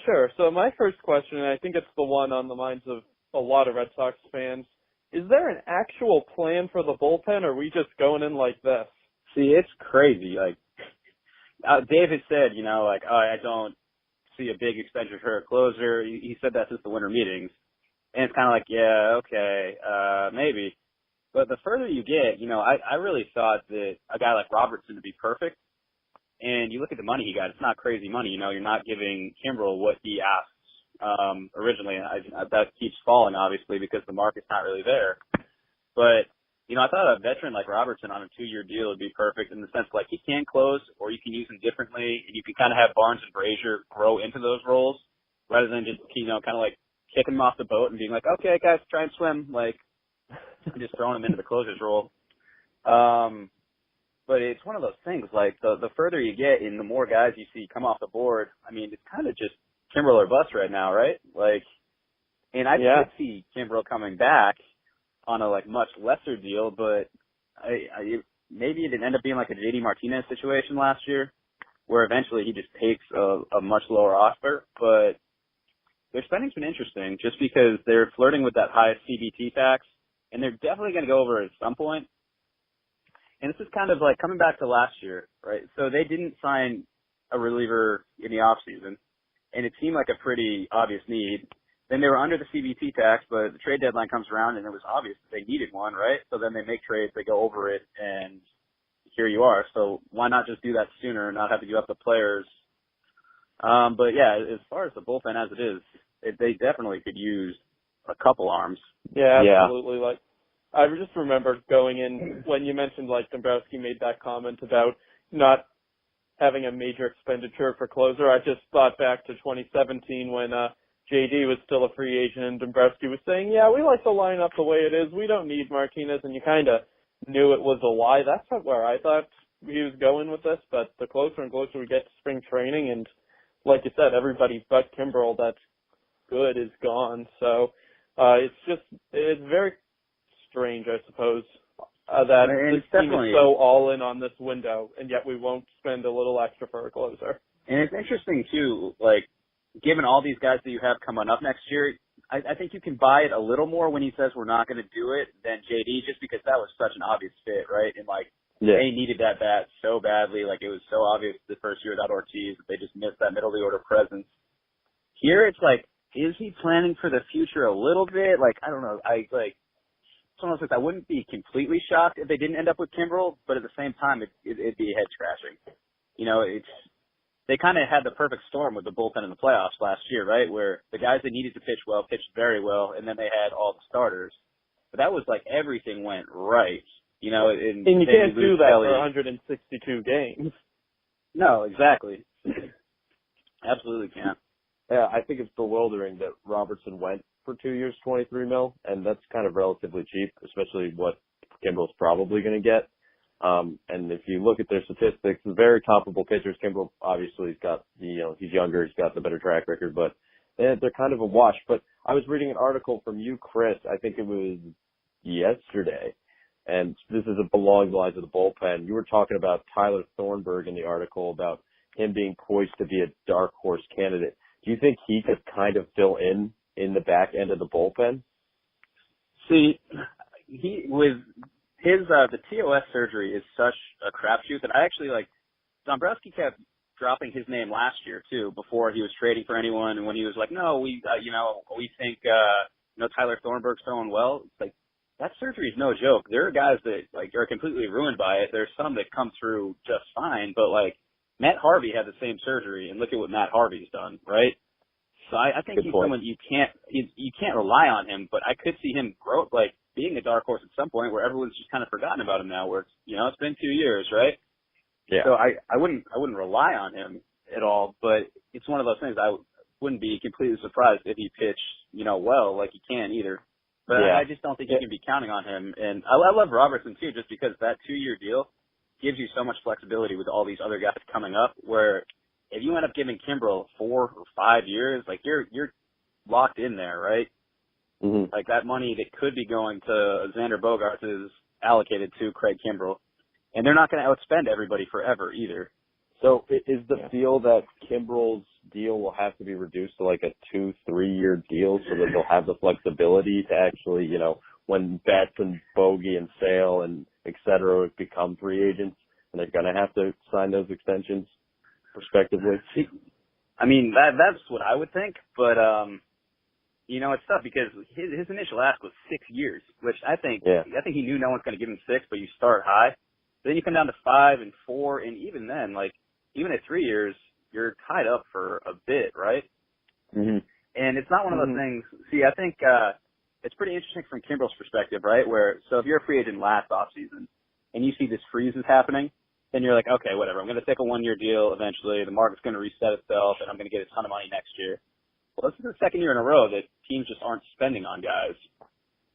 Sure. So my first question, and I think it's the one on the minds of a lot of Red Sox fans, is there an actual plan for the bullpen, or are we just going in like this? See, it's crazy. Like, Dave has said, I don't see a big extension for a closer. He said that since the winter meetings. And it's kind of like, yeah, okay, maybe. But the further you get, I really thought that a guy like Robertson would be perfect. And you look at the money he got, it's not crazy money. You're not giving Kimbrel what he asked originally. That keeps falling, obviously, because the market's not really there. But, I thought a veteran like Robertson on a 2-year deal would be perfect in the sense like he can close, or you can use him differently, and you can kind of have Barnes and Brazier grow into those roles rather than just, kind of like kicking him off the boat and being like, okay, guys, try and swim, like just throwing him into the closer's role. But it's one of those things, like the further you get and the more guys you see come off the board, I mean, it's kind of just Kimbrel or bust right now, right? Like, and I could see Kimbrel coming back on a like much lesser deal, but maybe it didn't end up being like a JD Martinez situation last year, where eventually he just takes a much lower offer. But their spending's been interesting, just because they're flirting with that highest CBT tax, and they're definitely going to go over it at some point. And this is kind of like coming back to last year, right? So they didn't sign a reliever in the offseason, and it seemed like a pretty obvious need. Then they were under the CBT tax, but the trade deadline comes around, and it was obvious that they needed one, right? So then they make trades, they go over it, and here you are. So why not just do that sooner and not have to give up the players? But yeah, as far as the bullpen as it is, they definitely could use a couple arms. Yeah, absolutely. Like, I just remember going in when you mentioned like Dombrowski made that comment about not having a major expenditure for closer. I just thought back to 2017 when JD was still a free agent and Dombrowski was saying, yeah, we like the lineup the way it is. We don't need Martinez, and you kind of knew it was a lie. That's where I thought he was going with this, but the closer and closer we get to spring training, and like you said, everybody but Kimbrel that's good is gone. So it's very strange, I suppose, that this team is so all in on this window, and yet we won't spend a little extra for a closer. And it's interesting, too, like, given all these guys that you have coming up next year, I think you can buy it a little more when he says we're not going to do it than JD, just because that was such an obvious fit, right? And, like, they needed that bat so badly. Like, it was so obvious the first year without Ortiz that they just missed that middle of the order presence. Here, it's like, is he planning for the future a little bit? Like, I don't know. It's almost like I wouldn't be completely shocked if they didn't end up with Kimbrel, but at the same time, it'd be head scratching. They kind of had the perfect storm with the bullpen in the playoffs last year, right? Where the guys that needed to pitch well pitched very well, and then they had all the starters. But that was like everything went right, And you can't do that for 162 games. No, exactly. Absolutely can't. Yeah, I think it's bewildering that Robertson went for 2 years, $23 million, and that's kind of relatively cheap, especially what Kimbrel's probably going to get. And if you look at their statistics, very comparable pitchers. Kimbrel obviously has got he's younger, he's got the better track record, but they're kind of a wash. But I was reading an article from you, Chris, I think it was yesterday, and this is along the lines of the bullpen. You were talking about Tyler Thornburg in the article about him being poised to be a dark horse candidate. Do you think he could kind of fill in the back end of the bullpen? See, with his the TOS surgery is such a crapshoot that I actually Dombrowski kept dropping his name last year too before he was trading for anyone, and when he was like, no, we think Tyler Thornburg's throwing well. It's like, that surgery is no joke. There are guys that are completely ruined by it. There's some that come through just fine, but Matt Harvey had the same surgery, and look at what Matt Harvey's done, right? So I think he's someone you can't rely on him, but I could see him grow, being a dark horse at some point where everyone's just kind of forgotten about him now, where it's been 2 years, right? Yeah. So I wouldn't rely on him at all, but it's one of those things I wouldn't be completely surprised if he pitched, well, like he can either. But yeah. I just don't think you can be counting on him. And I love Robertson too, just because that 2-year deal gives you so much flexibility with all these other guys coming up, where if you end up giving Kimbrel 4 or 5 years, you're locked in there, right? Mm-hmm. That money that could be going to Xander Bogaerts is allocated to Craig Kimbrel. And they're not going to outspend everybody forever either. So is the feel that Kimbrel's deal will have to be reduced to a 2-3 year deal so that they'll have the flexibility to actually, when Betts and Bogey and Sale and et cetera become free agents, and they're going to have to sign those extensions respectively? I mean, that's what I would think, but it's tough because his initial ask was 6 years, which I think he knew no one's going to give him 6, but you start high. Then you come down to 5 and 4, and even then, even at 3 years, you're tied up for a bit, right? Mm-hmm. And it's not one of those things. See, I think it's pretty interesting from Kimbrel's perspective, right? So if you're a free agent last offseason and you see this freeze is happening, then you're like, okay, whatever. I'm going to take a 1-year deal eventually. The market's going to reset itself, and I'm going to get a ton of money next year. Well, this is the second year in a row that teams just aren't spending on guys.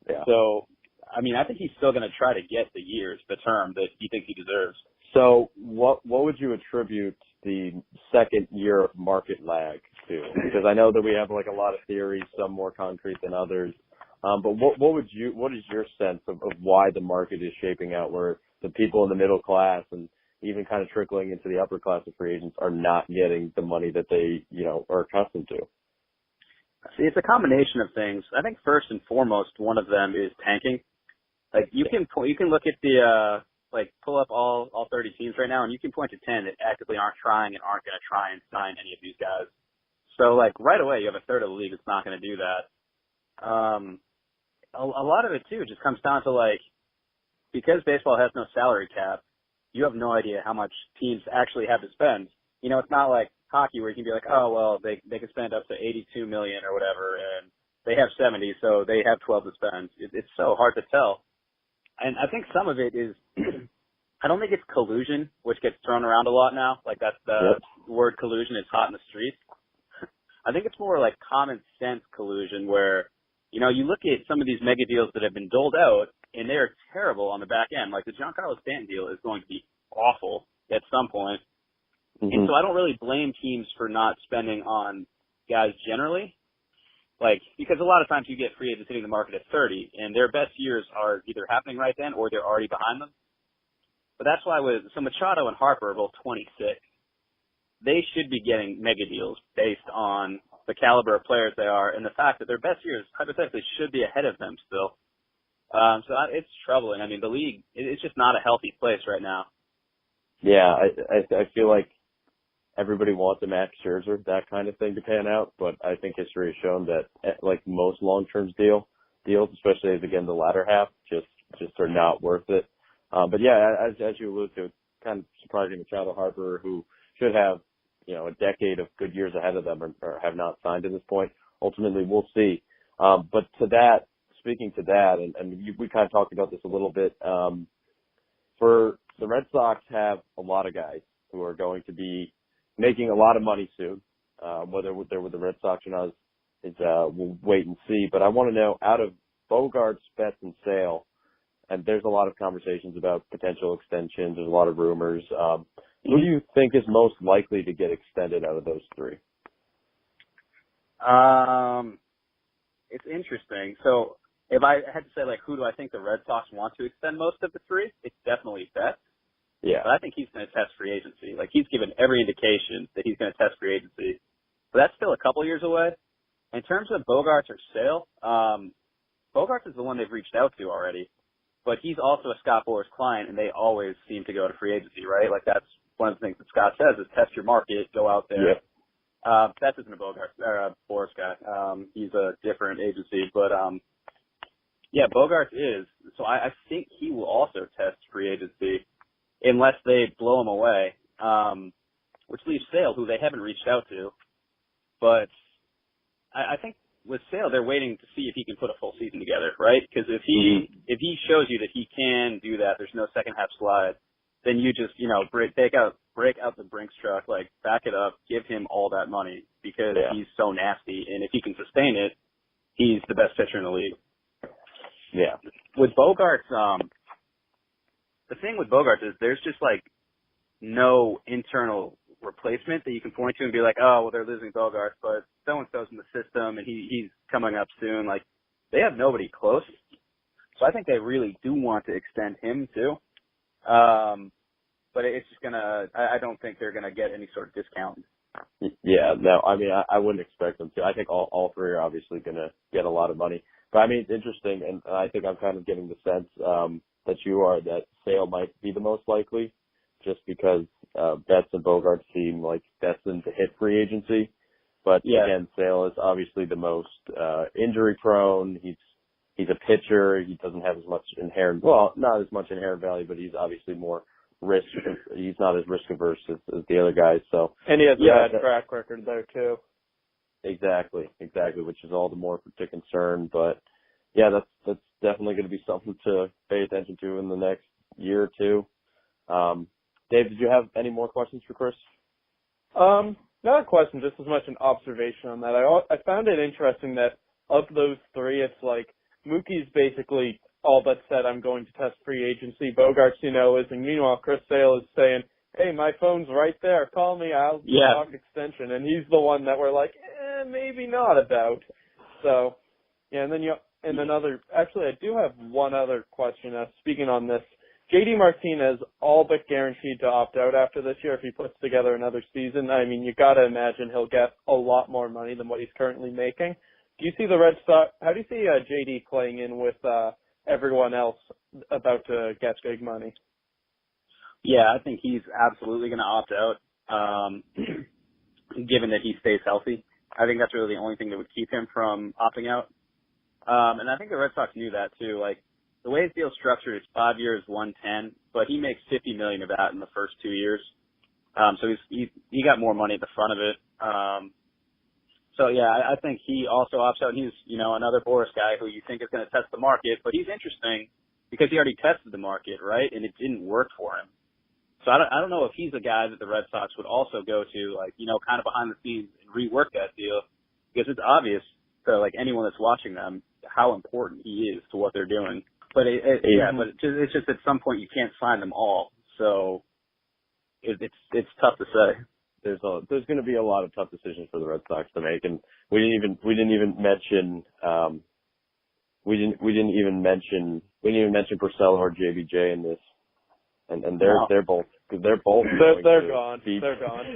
Yeah. So, I mean, I think he's still going to try to get the term that he thinks he deserves. So what would you attribute the second year of market lag to? Because I know that we have a lot of theories, some more concrete than others. But what is your sense of why the market is shaping out where the people in the middle class and even kind of trickling into the upper class of free agents are not getting the money that they, are accustomed to? See, it's a combination of things. I think first and foremost, one of them is tanking. You can look at the pull up all 30 teams right now, and you can point to 10 that actively aren't trying and aren't going to try and sign any of these guys. So right away, you have a third of the league that's not going to do that. A lot of it too just comes down to because baseball has no salary cap, you have no idea how much teams actually have to spend. It's not like hockey where you can be oh well, they can spend up to $82 million or whatever, and they have 70, so they have 12 to spend. It's so hard to tell. And I think some of it is, I don't think it's collusion, which gets thrown around a lot now. That's the word collusion is hot in the streets. I think it's more common sense collusion where, you look at some of these mega deals that have been doled out and they're terrible on the back end. The Giancarlo Stanton deal is going to be awful at some point. Mm-hmm. And so I don't really blame teams for not spending on guys generally. Because a lot of times you get free agents hitting the market at 30, and their best years are either happening right then or they're already behind them. But that's why Machado and Harper are both 26. They should be getting mega deals based on the caliber of players they are and the fact that their best years hypothetically should be ahead of them still. So it's troubling. I mean, the league, it's just not a healthy place right now. Yeah, I feel like everybody wants a Max Scherzer, that kind of thing to pan out, but I think history has shown that most long-term deals, especially as again the latter half, just are not worth it. But yeah, as you alluded to, it's kind of surprising Machado, Harper, who should have a decade of good years ahead of them, or have not signed at this point. Ultimately, we'll see. But speaking to that, and we kind of talked about this a little bit. For the Red Sox have a lot of guys who are going to be making a lot of money soon. Whether they're with the Red Sox or not is we'll wait and see. But I want to know, out of Bogaerts, Betts, and Sale, and there's a lot of conversations about potential extensions. There's a lot of rumors. Who do you think is most likely to get extended out of those three? It's interesting. So if I had to say, like, who do I think the Red Sox want to extend most of the three, it's definitely Betts. Yeah. But I think he's going to test free agency. Like, he's given every indication that he's going to test free agency. But that's still a couple years away. In terms of Bogaerts or Sale, Bogaerts is the one they've reached out to already. But he's also a Scott Boras client, and they always seem to go to free agency, right? Like, that's one of the things that Scott says is test your market, go out there. Yep. Betts isn't a Bogaerts or a Boras guy. He's a different agency. But, yeah, Bogaerts is. So I think he will also test free agency unless they blow him away, which leaves Sale, who they haven't reached out to. But I think with Sale, they're waiting to see if he can put a full season together, right? Because if he shows you that he can do that, there's no second half slide, then you just, break out the Brinks truck, like back it up, give him all that money because he's so nasty. And if he can sustain it, he's the best pitcher in the league. Yeah. With Bogaerts, the thing with Bogaerts is there's just like no internal replacement that you can point to and be like, oh, well, they're losing Bogaerts, but so-and-so's in the system and he's coming up soon. Like, they have nobody close. So I think they really do want to extend him too. But it's just I don't think they're gonna get any sort of discount. Yeah, no, I mean, I wouldn't expect them to. I think all three are obviously gonna get a lot of money. But I mean, it's interesting, and I think I'm kind of getting the sense, that you are, that Sale might be the most likely, just because, Betts and Bogaerts seem like destined to hit free agency. But again, Sale is obviously the most, injury prone. He's a pitcher. He doesn't have as much not as much inherent value, but he's obviously more risk. He's not as risk averse as the other guys. So, and he has a bad track record there too. Exactly, which is all the more to concern. But yeah, that's definitely going to be something to pay attention to in the next year or two. Dave, did you have any more questions for Chris? Not a question, just as much an observation on that. I found it interesting that of those three, it's like Mookie's basically all but said, I'm going to test free agency. Bogaerts, is, and meanwhile, Chris Sale is saying, hey, my phone's right there. Call me. I'll talk extension. And he's the one that we're like, maybe not about. So, yeah, and then actually, I do have one other question. Speaking on this, JD Martinez all but guaranteed to opt out after this year if he puts together another season. I mean, you got to imagine he'll get a lot more money than what he's currently making. Do you see the Red Sox? How do you see JD playing in with everyone else about to get big money? Yeah, I think he's absolutely going to opt out, given that he stays healthy. I think that's really the only thing that would keep him from opting out. And I think the Red Sox knew that too. Like, the way his deal's structured is 5 years, $110, but he makes $50 million of that in the first 2 years. So he got more money at the front of it. So yeah, I think he also opts out. And he's, another Boras guy who you think is going to test the market, but he's interesting because he already tested the market, right? And it didn't work for him. So I don't know if he's a guy that the Red Sox would also go to, like, kind of behind the scenes and rework that deal, because it's obvious to like anyone that's watching them how important he is to what they're doing. But it's just at some point you can't sign them all, so it's tough to say. There's going to be a lot of tough decisions for the Red Sox to make, and we didn't even mention Purcell or JBJ in this, and they're both they're gone.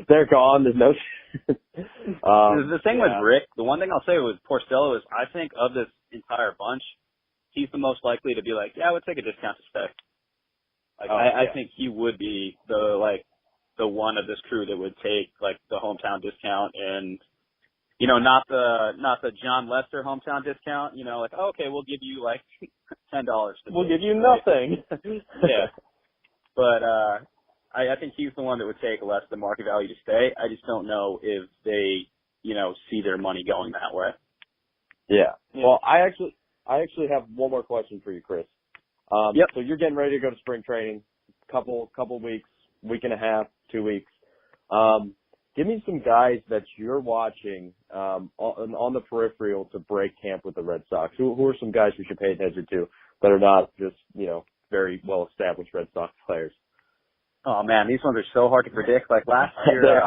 They're gone. There's no. The thing with Rick, the one thing I'll say with Porcello is I think of this entire bunch, he's the most likely to be like, yeah, I would take a discount to stay. Like, I think he would be the one of this crew that would take like the hometown discount and, not the John Lester hometown discount, like, okay, we'll give you like $10. We'll give you nothing. Yeah. But, I think he's the one that would take less than market value to stay. I just don't know if they, see their money going that way. Yeah. Well, I actually have one more question for you, Chris. Yep. So you're getting ready to go to spring training, couple weeks, week and a half, 2 weeks. Give me some guys that you're watching on the peripheral to break camp with the Red Sox. Who are some guys we should pay attention to that are not just, very well-established Red Sox players? Oh, man, these ones are so hard to predict. Like last year,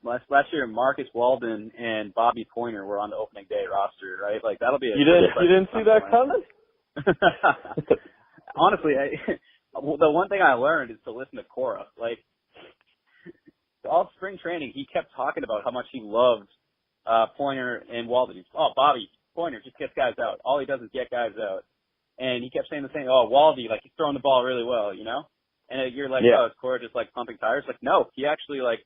last year, Marcus Walden and Bobby Pointer were on the opening day roster, right? Like that'll be. You didn't see that coming? Honestly, the one thing I learned is to listen to Cora. Like all spring training, he kept talking about how much he loved Pointer and Walden. Bobby Pointer just gets guys out. All he does is get guys out. And he kept saying the same. Waldy, like he's throwing the ball really well, you know. And you're like, is Cora just like pumping tires? Like, no, he actually like,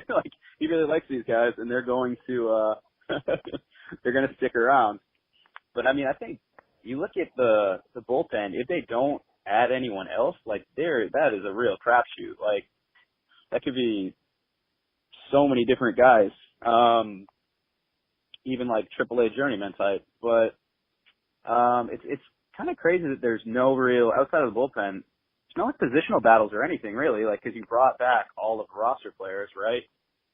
like he really likes these guys, and they're going to, they're going to stick around. But I mean, I think you look at the bullpen. If they don't add anyone else, like that is a real crapshoot. Like that could be so many different guys, even like AAA journeyman type. But it's kind of crazy that there's no real outside of the bullpen. There's no like positional battles or anything really, like because you brought back all of the roster players, right?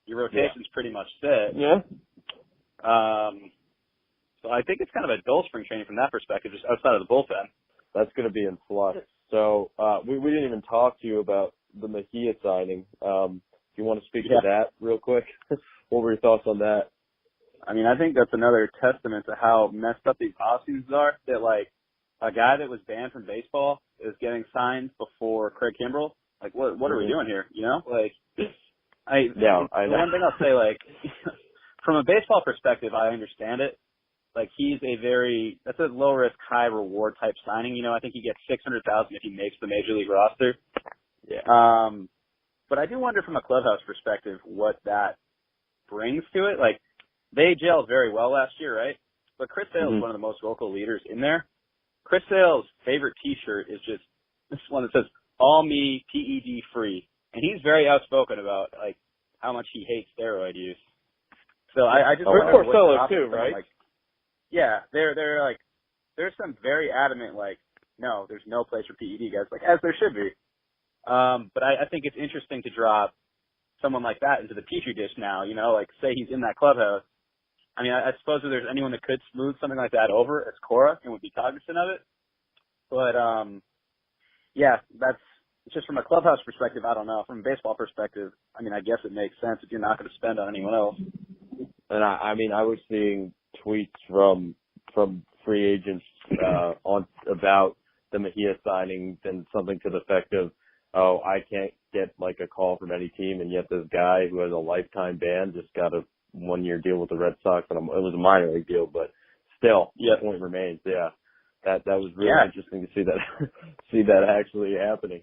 Your rotation's pretty much set. Yeah. So I think it's kind of a dull spring training from that perspective, just outside of the bullpen. That's going to be in flux. So we didn't even talk to you about the Mejia signing. Do you want to speak to that real quick? What were your thoughts on that? I mean, I think that's another testament to how messed up these off-seasons are, that like a guy that was banned from baseball is getting signed before Craig Kimbrell. Like, what are we doing here? You know, like, I know. One thing I'll say, like, from a baseball perspective, I understand it. Like, that's a low risk, high reward type signing. You know, I think he gets $600,000 if he makes the major league roster. Yeah. But I do wonder from a clubhouse perspective what that brings to it. Like, they gelled very well last year, right? But Chris Sale is one of the most vocal leaders in there. Chris Sale's favorite T-shirt is just this one that says "All Me PED Free," and he's very outspoken about like how much he hates steroid use. So I just wonder what Porcello too, right? Like, yeah, they're like there's some very adamant like no, there's no place for PED guys, like as there should be. But I think it's interesting to drop someone like that into the petri dish now. You know, like say he's in that clubhouse. I mean, I suppose if there's anyone that could smooth something like that over, it's Cora and would be cognizant of it. But, yeah, that's just from a clubhouse perspective. I don't know. From a baseball perspective, I mean, I guess it makes sense if you're not going to spend on anyone else. And I mean, I was seeing tweets from free agents about the Mejia signing and something to the effect of, oh, I can't get like a call from any team, and yet this guy who has a lifetime ban just got a 1-year deal with the Red Sox, and it was a minor league deal, but still, the point remains. Yeah, that was really interesting to see that actually happening.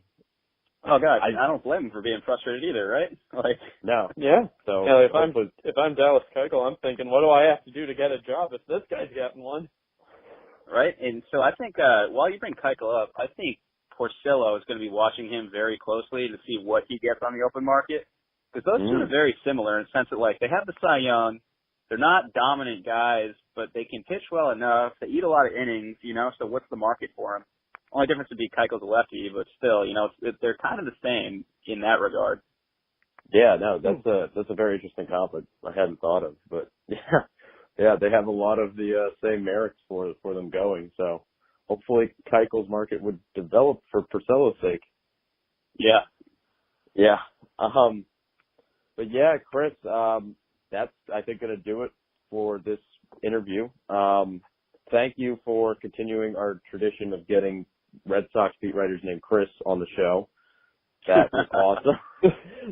Oh God, I don't blame him for being frustrated either, right? Like, no, yeah. So if I'm Dallas Keuchel, I'm thinking, what do I have to do to get a job if this guy's gotten one? Right, and so I think while you bring Keuchel up, I think Porcello is going to be watching him very closely to see what he gets on the open market. Because those two are very similar in the sense that, like, they have the Cy Young. They're not dominant guys, but they can pitch well enough. They eat a lot of innings, you know, so what's the market for them? Only difference would be Keuchel's a lefty, but still, you know, they're kind of the same in that regard. Yeah, no, that's a very interesting topic I hadn't thought of. But, yeah, they have a lot of the same merits for them going. So hopefully Keuchel's market would develop for Porcello's sake. Yeah. Yeah. But yeah, Chris, that's, I think, going to do it for this interview. Thank you for continuing our tradition of getting Red Sox beat writers named Chris on the show. That was awesome.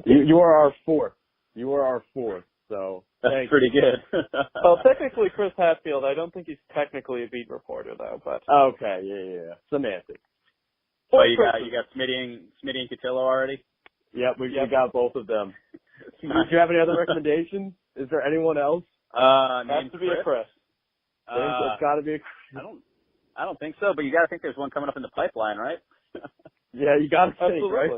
You are our fourth. So that's pretty good. Well, technically Chris Hatfield. I don't think he's technically a beat reporter though, but okay, yeah. Semantics. Oh, you got Smitty and Cotillo already? Yep, we got both of them. Do you have any other recommendations? Is there anyone else? Has to be a Chris. It's got to be a Chris. I don't think so, but you got to think there's one coming up in the pipeline, right? Yeah, you got to think, absolutely. Right?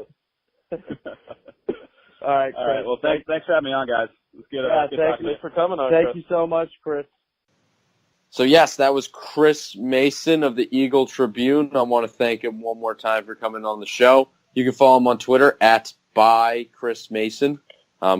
All right, Chris. All right. Well, thanks for having me on, guys. It's good. Thanks for coming on. Thank you so much, Chris. So, yes, that was Chris Mason of the Eagle Tribune. I want to thank him one more time for coming on the show. You can follow him on Twitter at @ByChrisMason.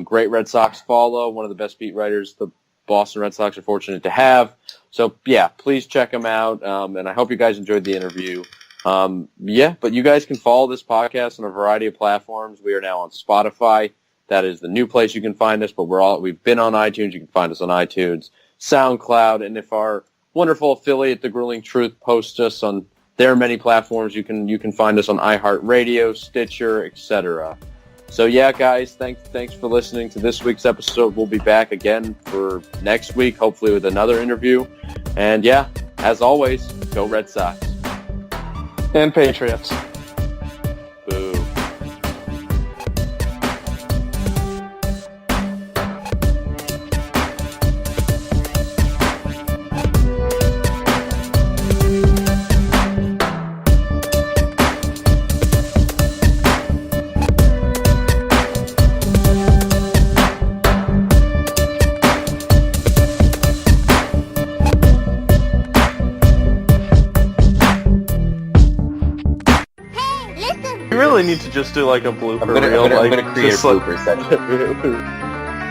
Great Red Sox follow, one of the best beat writers the Boston Red Sox are fortunate to have. So, yeah, please check him out, and I hope you guys enjoyed the interview. But you guys can follow this podcast on a variety of platforms. We are now on Spotify. That is the new place you can find us, but we've been on iTunes. You can find us on iTunes, SoundCloud, and if our wonderful affiliate, The Grueling Truth, posts us on their many platforms, you can find us on iHeartRadio, Stitcher, etc. So yeah, guys, thanks for listening to this week's episode. We'll be back again for next week, hopefully with another interview. And yeah, as always, go Red Sox. And Patriots. Boo. You really need to just do like a blooper reel. I'm like, gonna create a just like- blooper section.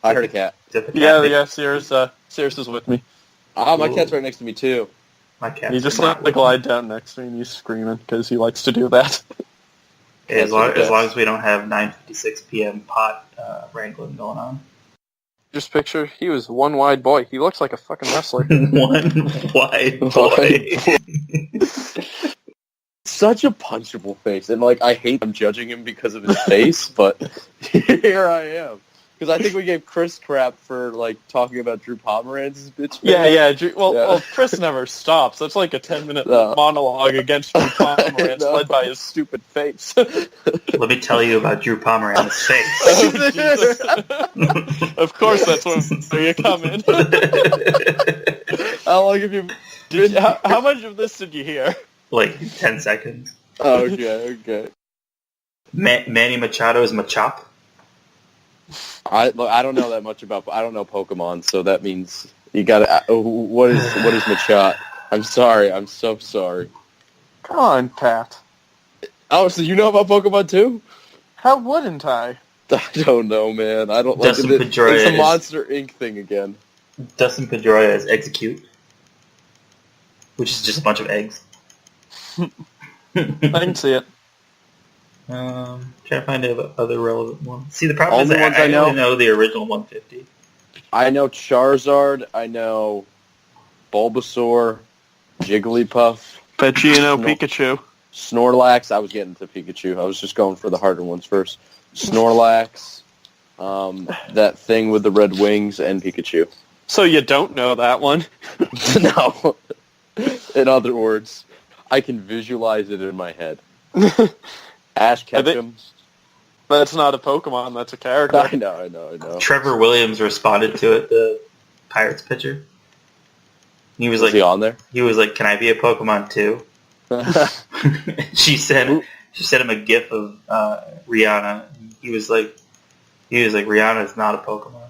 I heard a cat. Yeah, Sears is with me. Oh, my cat's right next to me too. My cat. He just let the glide down next to me and he's screaming because he likes to do that. As long as we don't have 9:56 p.m. pot wrangling going on. Just picture, he was one wide boy. He looks like a fucking wrestler. One wide boy. Such a punchable face, and like I hate I'm judging him because of his face, but here I am. Because I think we gave Chris crap for like talking about Drew Pomeranz's bitch face. Yeah. Well, Chris never stops. That's like a 10-minute monologue against Drew Pomeranz led by his stupid face. Let me tell you about Drew Pomeranz's face. Of course, that's where you come in. How long have you been? How much of this did you hear? Like 10 seconds. Oh, okay. Manny Machado is Machop. I don't know that much about. I don't know Pokemon, so that means you got to. What is Machat? I'm sorry. I'm so sorry. Come on, Pat. Oh, so you know about Pokemon too? How wouldn't I? I don't know, man. I don't Dustin like it. Pedroia It's the is- Monster Inc. thing again. Dustin Pedroia is Execute, which is just a bunch of eggs. I can see it. Trying to find other relevant ones. See, the problem All is the that ones I I know- only know the original 150. I know Charizard. I know Bulbasaur, Jigglypuff, Vegino, No. Pikachu. Snorlax. I was getting to Pikachu. I was just going for the harder ones first. Snorlax, that thing with the red wings, and Pikachu. So you don't know that one? No. In other words, I can visualize it in my head. Ash Ketchum. That's not a Pokemon, that's a character. I know. Trevor Williams responded to it, the Pirates pitcher. He was Was he like, on there? "Can I be a Pokemon too?" she sent him a GIF of Rihanna. He was like, Rihanna is not a Pokemon.